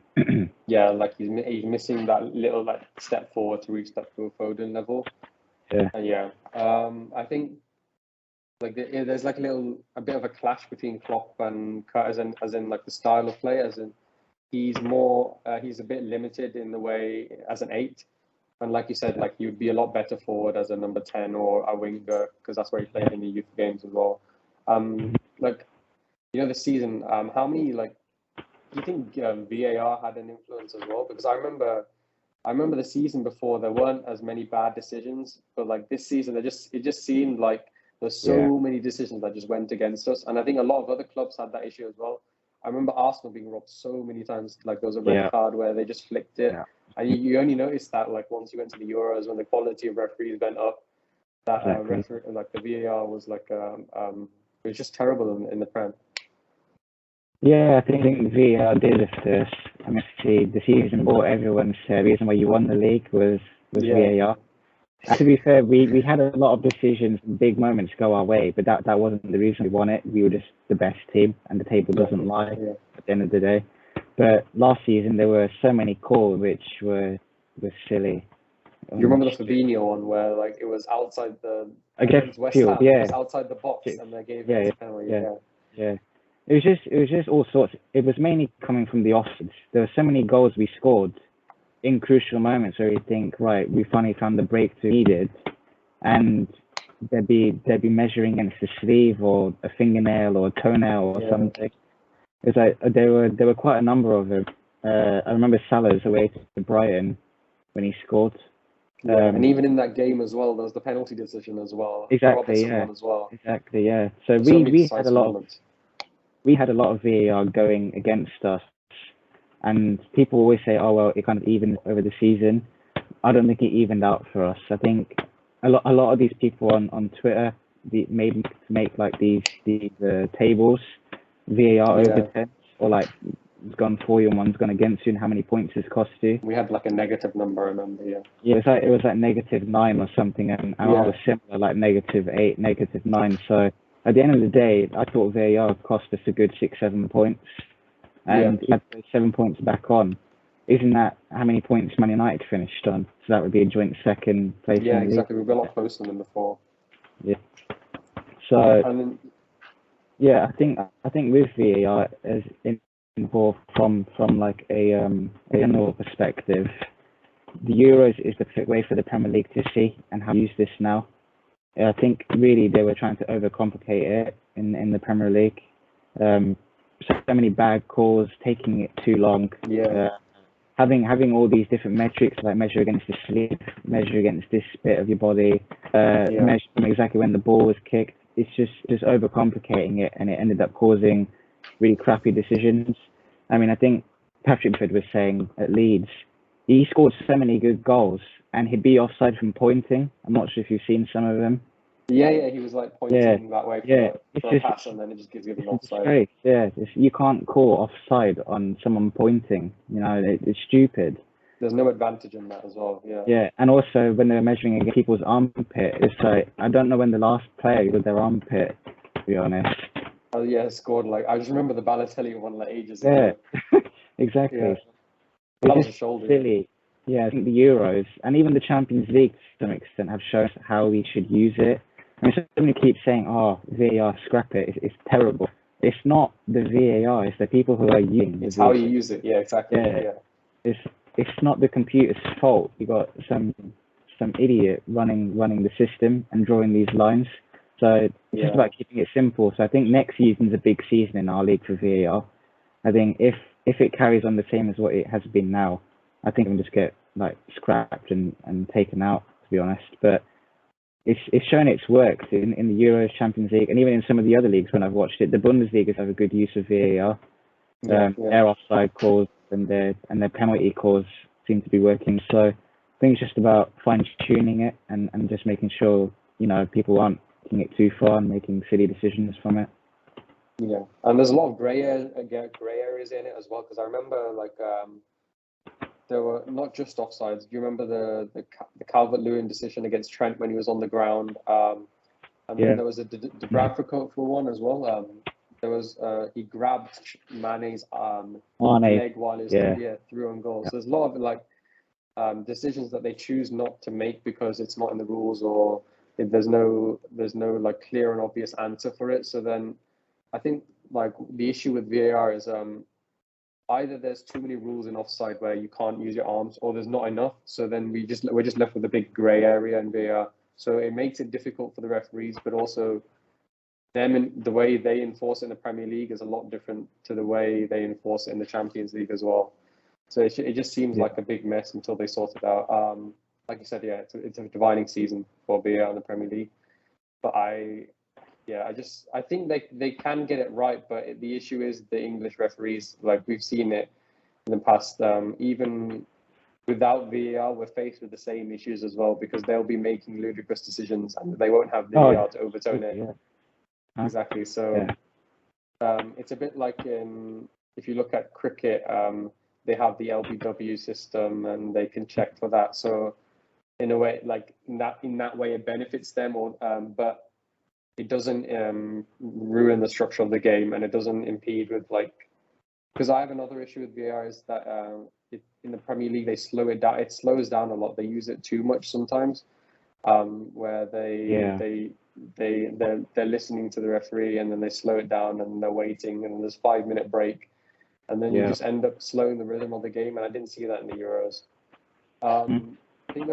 Yeah, like he's missing that little like step forward to reach that Phil Foden level. Yeah. I think like there's like a bit of a clash between Klopp and Kurt, as in like the style of play, as in he's a bit limited in the way as an 8, and like you said, like you'd be a lot better forward as a number 10 or a winger, because that's where he played in the youth games as well. Like, you know, this season, how many like do you think VAR had an influence as well? Because I remember the season before there weren't as many bad decisions, but like this season it just seemed like there's so many decisions that just went against us, and I think a lot of other clubs had that issue as well. I remember Arsenal being robbed so many times. Like there was a red card where they just flicked it, and you only noticed that like once you went to the Euros, when the quality of referees went up. That like the VAR was like it was just terrible in the Prem. Yeah, I think VAR did lift us. I mean, the season before, everyone's reason why you won the league was VAR. To be fair, we had a lot of decisions and big moments go our way, but that wasn't the reason we won it. We were just the best team, and the table doesn't lie at the end of the day. But last season, there were so many calls which were silly. You remember the Fabinho one where like it was outside the West Ham, it was outside the box, and they gave it a penalty. Yeah. It was just all sorts. It was mainly coming from the offsides. There were so many goals we scored in crucial moments where you think, right, we finally found the breakthrough needed, and they'd be measuring against a sleeve or a fingernail or a toenail or something. It's like there were quite a number of them. I remember Salah's away to Brighton when he scored. And even in that game as well, there was the penalty decision as well. Exactly. Exactly. Yeah. So we had a lot of. We had a lot of VAR going against us, and people always say, "Oh well, it kind of evened over the season." I don't think it evened out for us. I think a lot of these people on Twitter made make like these tables, VAR over 10, or like it's gone for you and one's gone against you, and how many points it's cost you. We had like a negative number, I remember. Yeah, it was like -9 or something, and I was similar, like -8, -9. So. At the end of the day, I thought VAR cost us a good 6-7 points, and we had those 7 points back on. Isn't that how many points Man United finished on? So that would be a joint second place. Yeah, exactly. We were a lot closer than before. Yeah. So I think with VAR as involved from like a general perspective, the Euros is the perfect way for the Premier League to see and how to use this now. I think really they were trying to overcomplicate it in the Premier League. So many bad calls, taking it too long. Having all these different metrics, like measure against the sleeve, measure against this bit of your body, measure exactly when the ball was kicked. It's just overcomplicating it, and it ended up causing really crappy decisions. I mean, I think Patrick Bamford was saying at Leeds, he scored so many good goals, and he'd be offside from pointing. I'm not sure if you've seen some of them. Yeah, he was like pointing that way for a pass, and then it just gives you an offside. Great. Yeah, you can't call offside on someone pointing. You know, it's stupid. There's no advantage in that as well. Yeah, and also when they're measuring against people's armpit, it's like I don't know when the last player did their armpit, to be honest. Oh yeah, scored like I just remember the Balotelli one like ages ago. Yeah, exactly. Yeah. That was a shoulder. Silly. Yeah, I think the Euros and even the Champions League to some extent have shown us how we should use it. I mean, somebody keeps saying, "Oh, VAR, scrap it. It's terrible." It's not the VAR. It's the people who are using. It's how you use it. Yeah, exactly. Yeah. It's not the computer's fault. You got some idiot running the system and drawing these lines. So it's just about keeping it simple. So I think next season's a big season in our league for VAR. I think if it carries on the same as what it has been now, I think it'll just get like scrapped and taken out, to be honest. But it's shown its work in the Euros, Champions League, and even in some of the other leagues when I've watched it. The Bundesliga have a good use of VAR. Their offside calls and their penalty calls seem to be working. So I think it's just about fine tuning it and just making sure people aren't taking it too far and making silly decisions from it. Yeah, and there's a lot of grey areas in it as well, because I remember there were not just offsides. Do you remember the Calvert-Lewin decision against Trent when he was on the ground? And then there was a De Bradford for one as well. There was he grabbed Mane's leg while he was through on goal. So there's a lot of decisions that they choose not to make because it's not in the rules, or if there's no clear and obvious answer for it. So then I think the issue with VAR is either there's too many rules in offside where you can't use your arms, or there's not enough. So then we're just left with a big grey area in VAR. So it makes it difficult for the referees, but also the way they enforce it in the Premier League is a lot different to the way they enforce it in the Champions League as well. So it just seems like a big mess until they sort it out. Like you said, it's a dividing season for VAR in the Premier League. But I think they can get it right, but the issue is the English referees. Like we've seen it in the past, even without VAR, we're faced with the same issues as well, because they'll be making ludicrous decisions and they won't have the VAR to overturn it. Yeah. Exactly. So it's a bit like if you look at cricket, they have the LBW system and they can check for that. So in a way, in that way, it benefits them, but it doesn't ruin the structure of the game, and it doesn't impede with because I have another issue with VAR is that in the Premier League they slow it down. It slows down a lot. They use it too much sometimes, where they're listening to the referee and then they slow it down and they're waiting and there's 5-minute break, and then you just end up slowing the rhythm of the game. And I didn't see that in the Euros. I think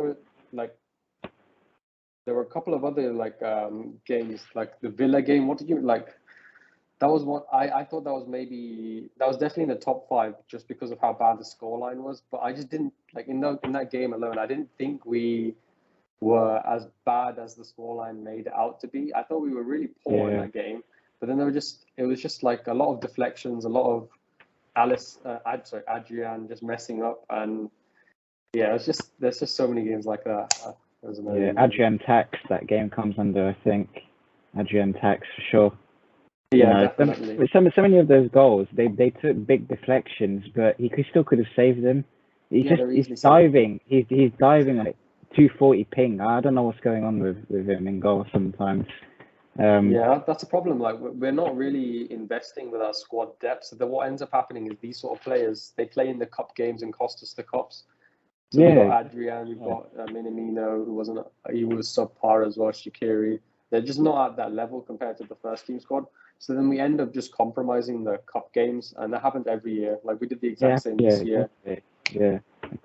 there were a couple of other games, like the Villa game. What did you like? That was what I thought that was definitely in the top 5 just because of how bad the scoreline was. But I just didn't in that game alone. I didn't think we were as bad as the scoreline made it out to be. I thought we were really poor in that game. But then it was just a lot of deflections, a lot of Adrian just messing up, and there's just so many games like that. Adrian Tax, that game comes under, I think. Adrian Tax for sure. Yeah, definitely. So many of those goals, they took big deflections, but he still could have saved them. He's diving. He's diving at 240 ping. I don't know what's going on with him in goal sometimes. That's a problem. We're not really investing with our squad depth. So what ends up happening is these sort of players, they play in the cup games and cost us the cups. So we've got Adrian, we've got Minamino, he was subpar as well, Shaqiri. They're just not at that level compared to the first team squad. So then we end up just compromising the cup games, and that happens every year. We did the exact same this year.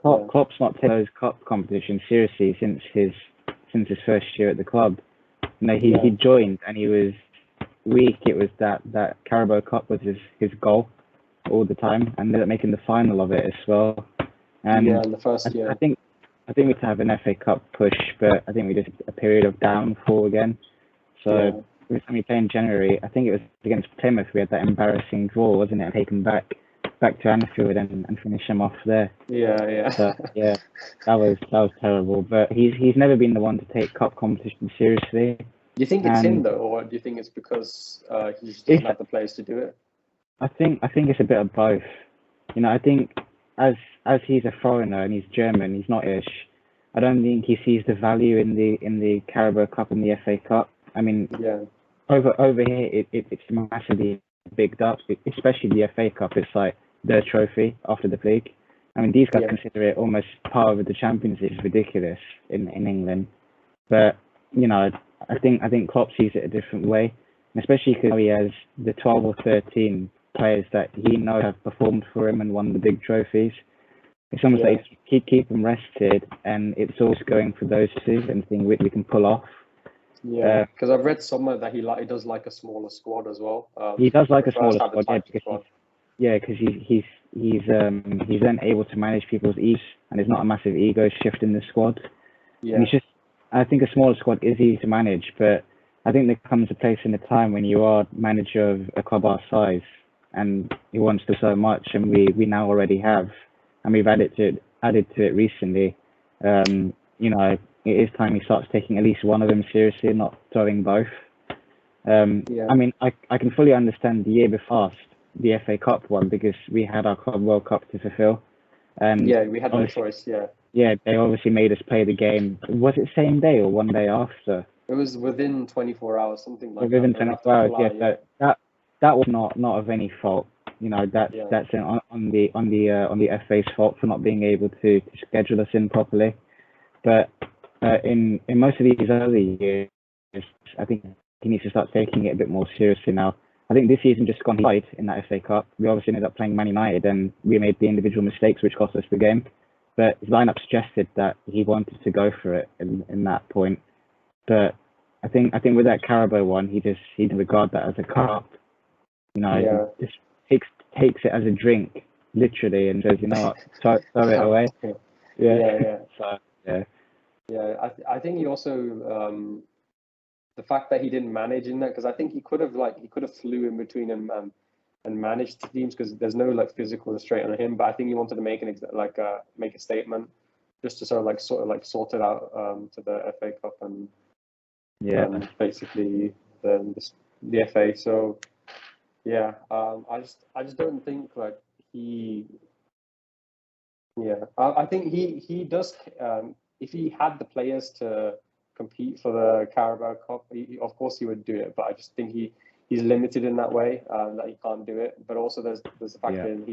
Klopp's not taken those cup competitions seriously since his first year at the club. He joined and he was weak. It was that Carabao Cup was his goal all the time, and ended up making the final of it as well. And in the first year. I think we could have an FA Cup push, but I think we just a period of downfall again. So every time we play in January, I think it was against Plymouth, we had that embarrassing draw, wasn't it? Taken back to Anfield and finish him off there. So, that was terrible. But he's never been the one to take cup competition seriously. Do you think it's him though, or do you think it's because he just doesn't have the players to do it? I think it's a bit of both. I think as he's a foreigner and he's German, he's not Irish. I don't think he sees the value in the Carabao Cup and the FA Cup. I mean, over here it's massively bigged up, especially the FA Cup. It's like their trophy after the league. I mean, these guys consider it almost part of the Champions League. It's ridiculous in England. But I think Klopp sees it a different way, and especially because he has the 12 or 13 players that he knows have performed for him and won the big trophies. It's almost like keep them rested, and it's always going for those two and seeing which we can pull off. Yeah, because I've read somewhere that he does like a smaller squad as well. He does like a smaller squad, because he's then able to manage people's egos, and there's not a massive ego shift in the squad. And I think a smaller squad is easy to manage, but I think there comes a place in a time when you are manager of a club our size and he wants to so much, and we now already have, and we've added to it recently. It is time he starts taking at least one of them seriously, not throwing both. I mean, I can fully understand the year before the FA Cup one, because we had our Club World Cup to fulfill. And we had no choice. Yeah, they obviously made us play the game. Was it same day or one day after? It was within 24 hours, something like within that. 24 hours, that was not of any fault. That's on the FA's fault for not being able to schedule us in properly. But in most of these other years, I think he needs to start taking it a bit more seriously now. I think this season just gone wide in that FA Cup. We obviously ended up playing Man United and we made the individual mistakes which cost us the game. But his lineup suggested that he wanted to go for it in that point. But I think with that Carabao one, he didn't regard that as a cup. He just takes it as a drink, literally, and says, throw it away. I think he also the fact that he didn't manage in that, because I think he could have flew in between and managed teams, because there's no physical restraint on him. But I think he wanted to make make a statement, just to sort of sort it out to the FA Cup and basically the FA. So I just don't think he. I think he does. If he had the players to compete for the Carabao Cup, of course he would do it. But I just think he's limited in that way, that he can't do it. But also there's the fact that he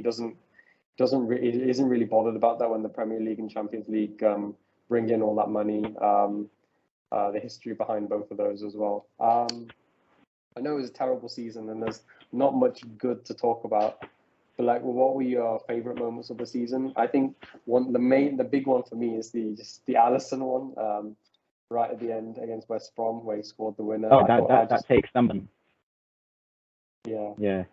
isn't really bothered about that when the Premier League and Champions League bring in all that money. The history behind both of those as well. I know it was a terrible season and there's not much good to talk about. But what were your favourite moments of the season? I think the big one for me is the Alisson one, right at the end against West Brom, where he scored the winner. Oh, that takes someone. Yeah.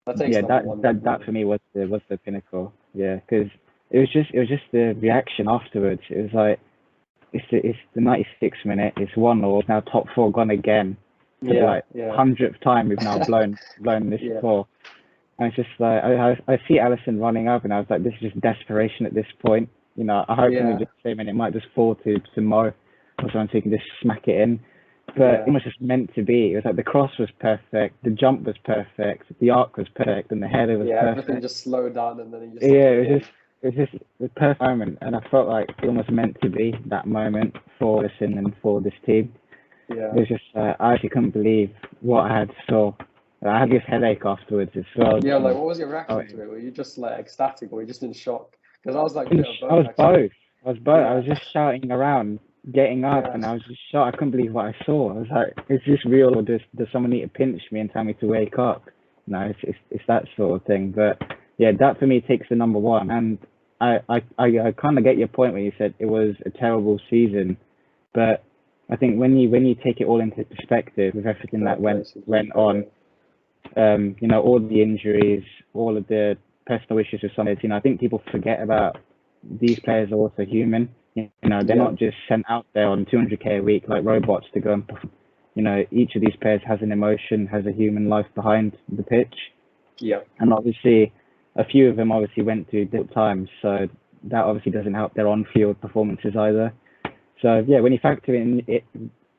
That for me was the pinnacle. Yeah, because it was just the reaction afterwards. It was like it's the 96th minute. It's 1-0. Now top four gone again. For 100th time we've now blown this before. And it's just like I see Alisson running up, and I was like, this is just desperation at this point. I hope in the same minute it might just fall to Mo or someone, so he can just smack it in. But it was just meant to be. It was like the cross was perfect, the jump was perfect, the arc was perfect, and the header was perfect. Everything just slowed down, and then he just it was just the perfect moment, and I felt like it almost meant to be that moment for Alisson and for this team. Yeah, it was just I actually couldn't believe what I had saw. I had this headache afterwards as well. Yeah, what was your reaction to it? Were you just ecstatic, or were you just in shock? Because I was like, I was both. I was just shouting around, getting up, and I was just shocked. I couldn't believe what I saw. I was like, is this real, or does someone need to pinch me and tell me to wake up? No, it's that sort of thing. But that for me takes the number one. And I kind of get your point when you said it was a terrible season, but I think when you take it all into perspective with everything that went on, all the injuries, all of the personal issues with some of it, I think people forget about these players are also human. They're not just sent out there on 200k a week like robots to go and perform. Each of these players has an emotion, has a human life behind the pitch. Yeah. And obviously, a few of them obviously went through difficult times, so that obviously doesn't help their on-field performances either. So when you factor in it,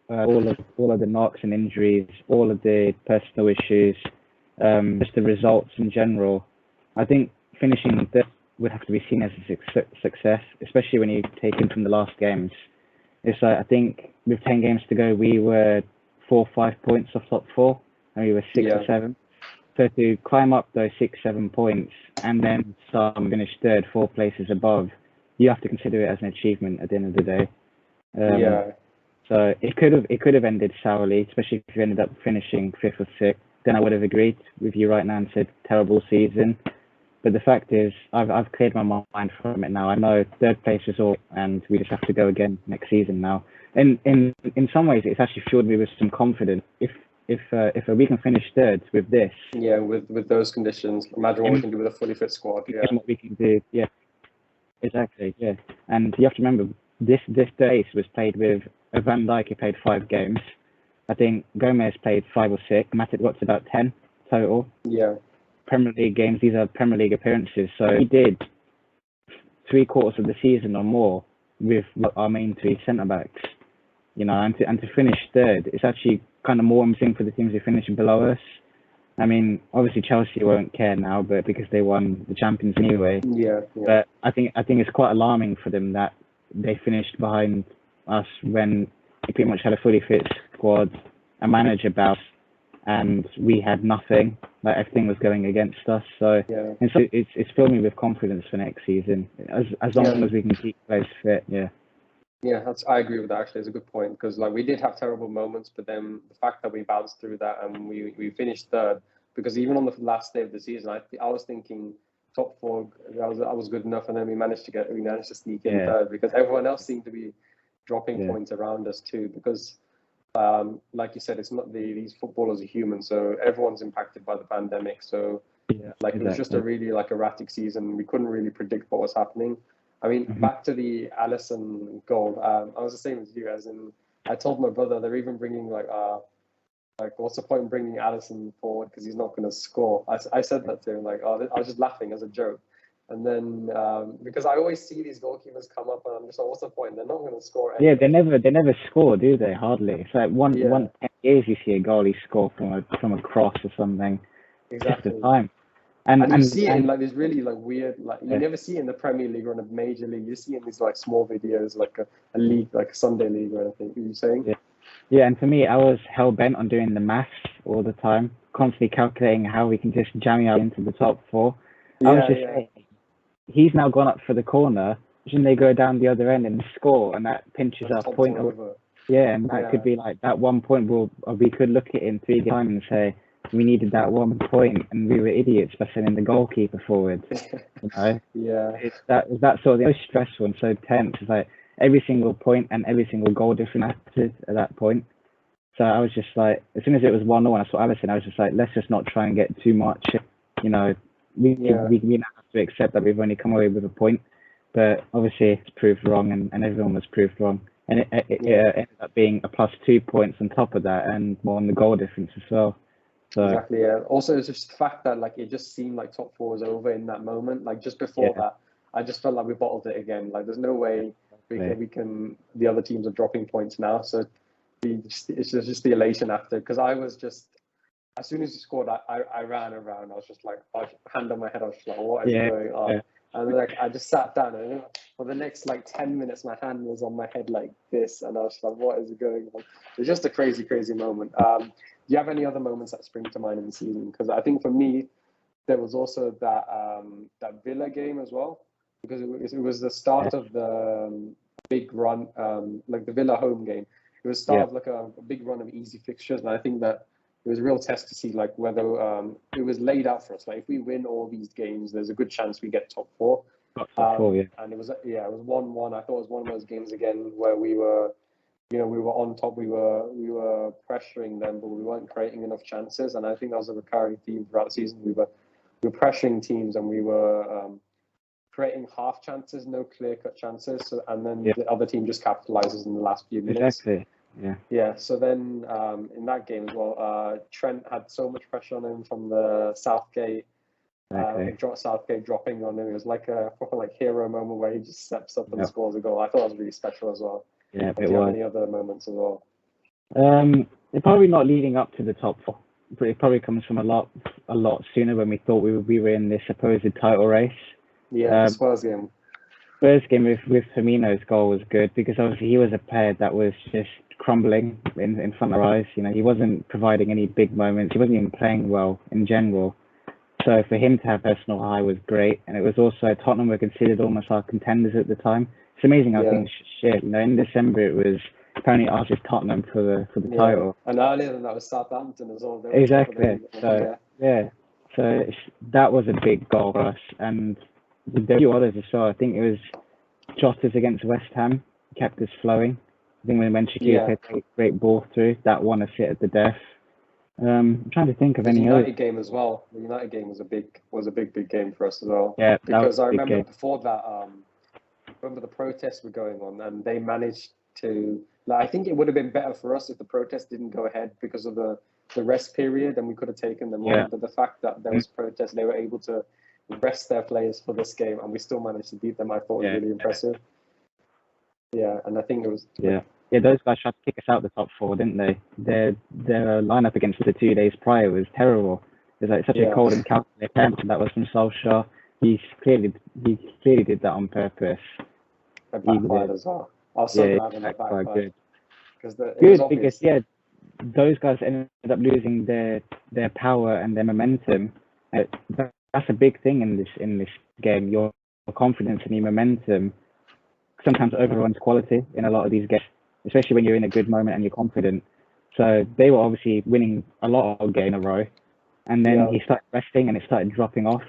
all of the knocks and injuries, all of the personal issues, just the results in general, I think finishing third would have to be seen as a success, especially when you take in from the last games. It's like, I think with 10 games to go, we were 4 or 5 points off top four, and we were 6 or 7. So to climb up those 6-7 points and then finish third, 4 places above, you have to consider it as an achievement at the end of the day. So it could have ended sourly, especially if you ended up finishing 5th or 6th. Then I would have agreed with you right now and said terrible season. But the fact is, I've cleared my mind from it now. I know third place is all, and we just have to go again next season now. And in some ways, it's actually filled me with some confidence. If we can finish third with this, with those conditions, imagine what we can do with a fully fit squad. What we can do, exactly, And you have to remember, this race was played with Van Dijk, who played 5 games. I think Gomez played 5 or 6. Matic got to about 10 total. Yeah. Premier League games. These are Premier League appearances. So he did 3/4 of the season or more with our main 3 centre backs. And to finish third, it's actually kind of more amusing for the teams who finish below us. I mean, obviously Chelsea won't care now, but because they won the Champions anyway. Yeah. But I think it's quite alarming for them that they finished behind us when we pretty much had a fully fit squad, a manager bout, and we had nothing. Like everything was going against us. So, and so it's filled me with confidence for next season. As long as we can keep players fit. Yeah. Yeah, I agree with that. Actually, it's a good point because like we did have terrible moments, but then the fact that we bounced through that and we finished third, because even on the last day of the season, I was thinking top 4, I was good enough, and then we managed to sneak in third because everyone else seemed to be dropping points around us too. Because like you said, it's not these footballers are human, so everyone's impacted by the pandemic. So it was just a really erratic season. We couldn't really predict what was happening. I mean, back to the Alisson goal. I was the same as you, as in I told my brother they're even bringing what's the point in bringing Alisson forward because he's not going to score. I said that to him, I was just laughing as a joke. And then because I always see these goalkeepers come up and I'm just like, what's the point? They're not going to score anything. Yeah, they never score, do they? Hardly. It's like one 10 years you see a goalie score from a cross or something. Exactly. Just the time. And you see it in these really weird, you never see it in the Premier League or in a major league. You see it in these small videos, a league, like a Sunday league or anything. Are you saying? Yeah, and for me, I was hell bent on doing the maths all the time, constantly calculating how we can just jam out into the top 4. I was just saying, he's now gone up for the corner. Shouldn't they go down the other end and score? And that pinches our point over. Yeah, and that could be that 1 point. We could look at it in 3 times and say, we needed that 1 point, and we were idiots by sending the goalkeeper forward. It's that sort of thing. So stressful and so tense. It's like every single point and every single goal difference mattered at that point. So I was just like, as soon as it was 1-0 and I saw Alisson, I was just like, let's just not try and get too much. We now have to accept that we've only come away with a point. But obviously it's proved wrong, and everyone was proved wrong. And it ended up being a +2 points on top of that, and more on the goal difference as well. So, exactly, yeah. Also, it's just the fact that it just seemed like top 4 was over in that moment. Just before that, I just felt like we bottled it again. There's no way we can. The other teams are dropping points now, so it's just the elation after. Because I was just, as soon as you scored, I ran around. I was just hand on my head. I was just like, what is going on? Yeah. And I just sat down, and for the next 10 minutes, my hand was on my head like this, and I was like, what is going on? It was just a crazy, crazy moment. Do you have any other moments that spring to mind in the season? Because I think for me, there was also that Villa game as well, because it was the start of the big run, the Villa home game. It was the start of a big run of easy fixtures, and I think that it was a real test to see whether it was laid out for us. If we win all these games, there's a good chance we get top 4. And it was 1-1. I thought it was one of those games again where we were. We were on top. We were pressuring them, but we weren't creating enough chances. And I think that was a recurring theme throughout the season. We were pressuring teams, and we were creating half chances, no clear-cut chances. So, and then the other team just capitalizes in the last few minutes. Exactly. Yeah. So then in that game as well, Trent had so much pressure on him from the Southgate. Southgate dropping on him. It was like a proper hero moment where he just steps up and scores a goal. I thought it was really special as well. Yeah, do you have any other moments as well? It's probably not leading up to the top 4, but it probably comes from a lot sooner when we thought we were in this supposed title race. Yeah, Spurs game. Spurs game with Firmino's goal was good because obviously he was a player that was just crumbling in front of our eyes. He wasn't providing any big moments. He wasn't even playing well in general. So for him to have personal high was great, and it was also Tottenham were considered almost our contenders at the time. It's amazing how things shift. In December it was apparently us as Tottenham for the title. And earlier than that was Southampton as well. Exactly. So that was a big goal for us, and there were a few others as well. I think it was Jota's against West Ham kept us flowing. I think when Shaqiri had a great ball through, that won us it at the death. I'm trying to think of any other. The United game as well. The United game was a big game for us as well. Yeah, because I remember before that remember the protests were going on, and they managed to. Like, I think it would have been better for us if the protest didn't go ahead because of the rest period, and we could have taken them on. But the fact that there was protests, they were able to rest their players for this game, and we still managed to beat them. I thought was really impressive. Yeah, and I think it was. Yeah, those guys tried to kick us out the top four, didn't they? Their lineup against the 2 days prior was terrible. It was like such a cold and calculated attempt that was from Solskjaer. He clearly did that on purpose. It backfired as well. I was so glad when that backfired. Because those guys ended up losing their power and their momentum. That's a big thing in this game. Your confidence and your momentum sometimes overruns quality in a lot of these games, especially when you're in a good moment and you're confident. So they were obviously winning a lot of games in a row, and then he started resting and it started dropping off.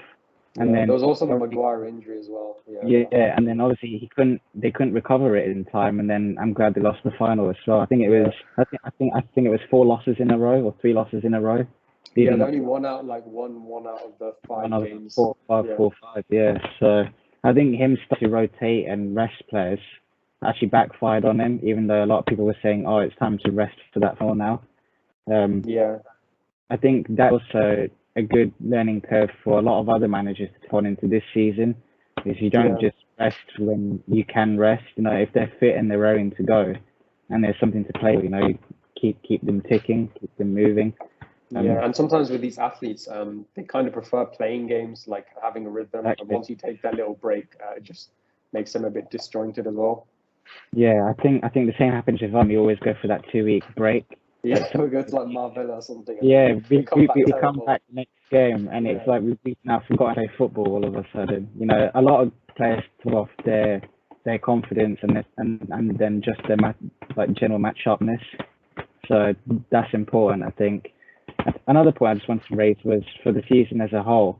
And then there was also the Maguire injury as well. And then obviously they couldn't recover it in time, and then I'm glad they lost the final as well. I think it was 4 losses in a row or 3 losses in a row. They only won out of the 5 games. 4, 5. Yeah. So I think him starting to rotate and rest players actually backfired on him, even though a lot of people were saying, "Oh, it's time to rest for that final now." I think that was a good learning curve for a lot of other managers to put into this season. Is you don't just rest when you can rest. If they're fit and they're raring to go, and there's something to play with, you keep them ticking, keep them moving. And sometimes with these athletes, they kind of prefer playing games, like having a rhythm. Exactly. And once you take that little break, it just makes them a bit disjointed as well. Yeah, I think the same happens with them. We always go for that 2-week break. Yeah, we go to like Marvella or something. Yeah, we come back next game, and it's like we've now forgotten to play football all of a sudden. A lot of players put off their confidence and then just their general match sharpness. So that's important, I think. Another point I just wanted to raise was for the season as a whole.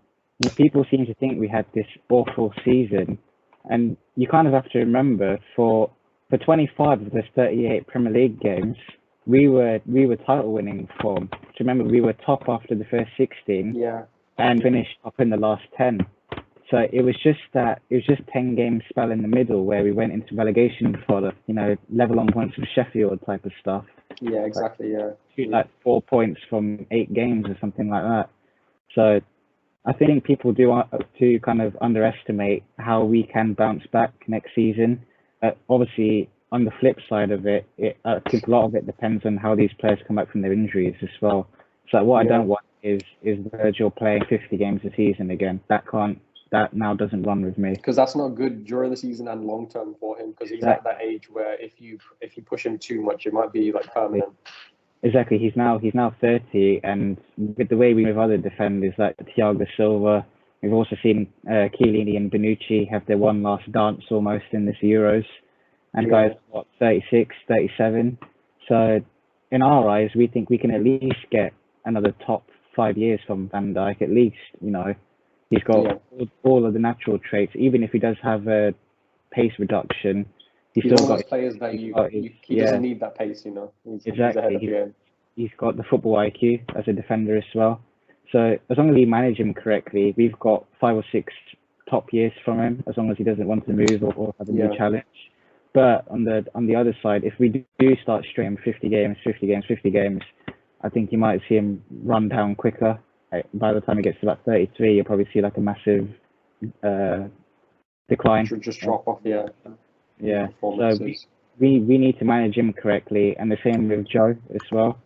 People seem to think we had this awful season, and you kind of have to remember for 25 of the 38 Premier League games, we were title winning form. So remember, we were top after the first 16, and finished up in the last 10. So it was just 10 game spell in the middle where we went into relegation fodder, level on points with Sheffield type of stuff. Yeah, exactly. Like 4 points from 8 games or something like that. So I think people do to kind of underestimate how we can bounce back next season. Obviously, on the flip side of it, I think a lot of it depends on how these players come back from their injuries as well. So what I don't want is Virgil playing 50 games a season again. That now doesn't run with me. Because that's not good during the season and long term for him. Because he's at that age where if you push him too much, it might be like permanent. Exactly. He's now 30, and with the way we move other defenders like Thiago Silva, we've also seen Chiellini and Bonucci have their one last dance almost in this Euros. And guys, 36, 37. So in our eyes, we think we can at least get another top 5 years from Van Dijk, at least. He's got all of the natural traits. Even if he does have a pace reduction, he's still got players that he doesn't need that pace. He's ahead of the game. He's got the football IQ as a defender as well. So as long as we manage him correctly, we've got 5 or 6 top years from him. As long as he doesn't want to move or have a new challenge. But on the other side, if we do start straight 50 games, I think you might see him run down quicker. By the time he gets to about 33, you'll probably see like a massive decline. Should just drop off, Yeah. So we need to manage him correctly, and the same with Joe as well.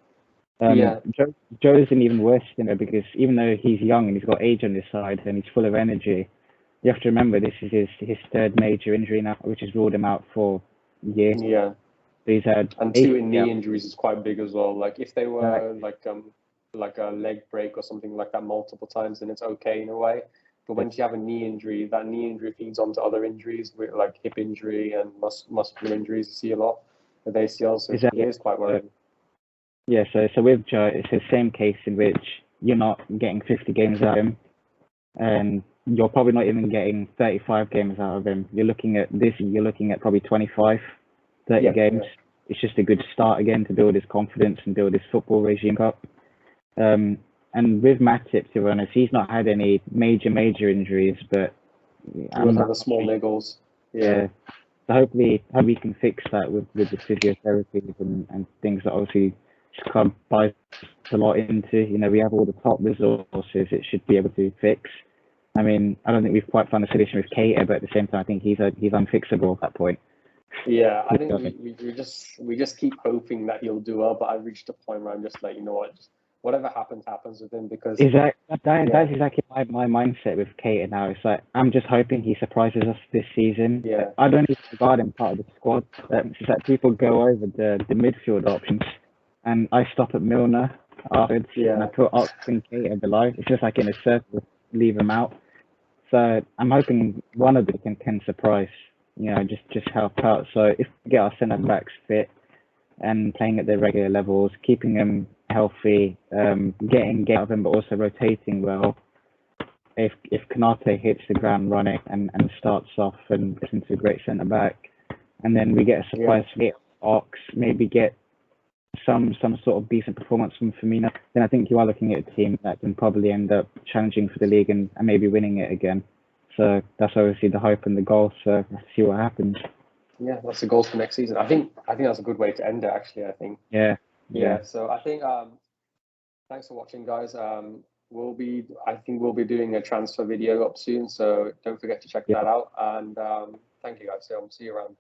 Joe's an even worse because even though he's young and he's got age on his side and he's full of energy, you have to remember this is his 3rd major injury now, which has ruled him out for a year. Yeah. So he's had 2 knee injuries is quite big as well. Like if they were like a leg break or something like that multiple times, then it's okay in a way. But once you have a knee injury, that knee injury feeds onto other injuries, with like hip injury and muscular injuries. You see a lot with ACL, so it is quite worrying. Yeah, so with Joe, it's the same case in which you're not getting 50 games out of him, and you're probably not even getting 35 games out of him. You're looking at probably 25, 30 games. It's just a good start again to build his confidence and build his football regime up. And with Matip, to be honest, he's not had any major injuries, but he was had the small niggles. Yeah, So hopefully we can fix that with the physiotherapies and things that obviously club buys a lot into. You know, we have all the top resources it should be able to fix. I mean, I don't think we've quite found a solution with Keita, but at the same time, I think he's unfixable at that point. Yeah, I think we just keep hoping that he'll do well, but I reached a point where I'm just like, you know what, just whatever happens with him, because That's exactly my mindset with Keita now. It's like I'm just hoping he surprises us this season. Yeah. I don't even regard him part of the squad. It's just that people go over the midfield options, and I stop at Milner afterwards, and I put Ox and Keita below. It's just like in a circle, leave them out. So I'm hoping one of them can surprise. You know, just help out. So if we get our centre backs fit and playing at their regular levels, keeping them healthy, getting out of them, but also rotating well. If Konate hits the ground running and starts off and gets into a great centre back, and then we get a surprise hit Ox, maybe get some sort of decent performance from Firmino, then I think you are looking at a team that can probably end up challenging for the league and maybe winning it again. So that's obviously the hope and the goal. So let's see what happens. Yeah, that's the goals for next season. I think that's a good way to end it, actually. I think. Yeah. So I think thanks for watching, guys. I think we'll be doing a transfer video up soon, so don't forget to check that out. And thank you, guys. So I'll see you around.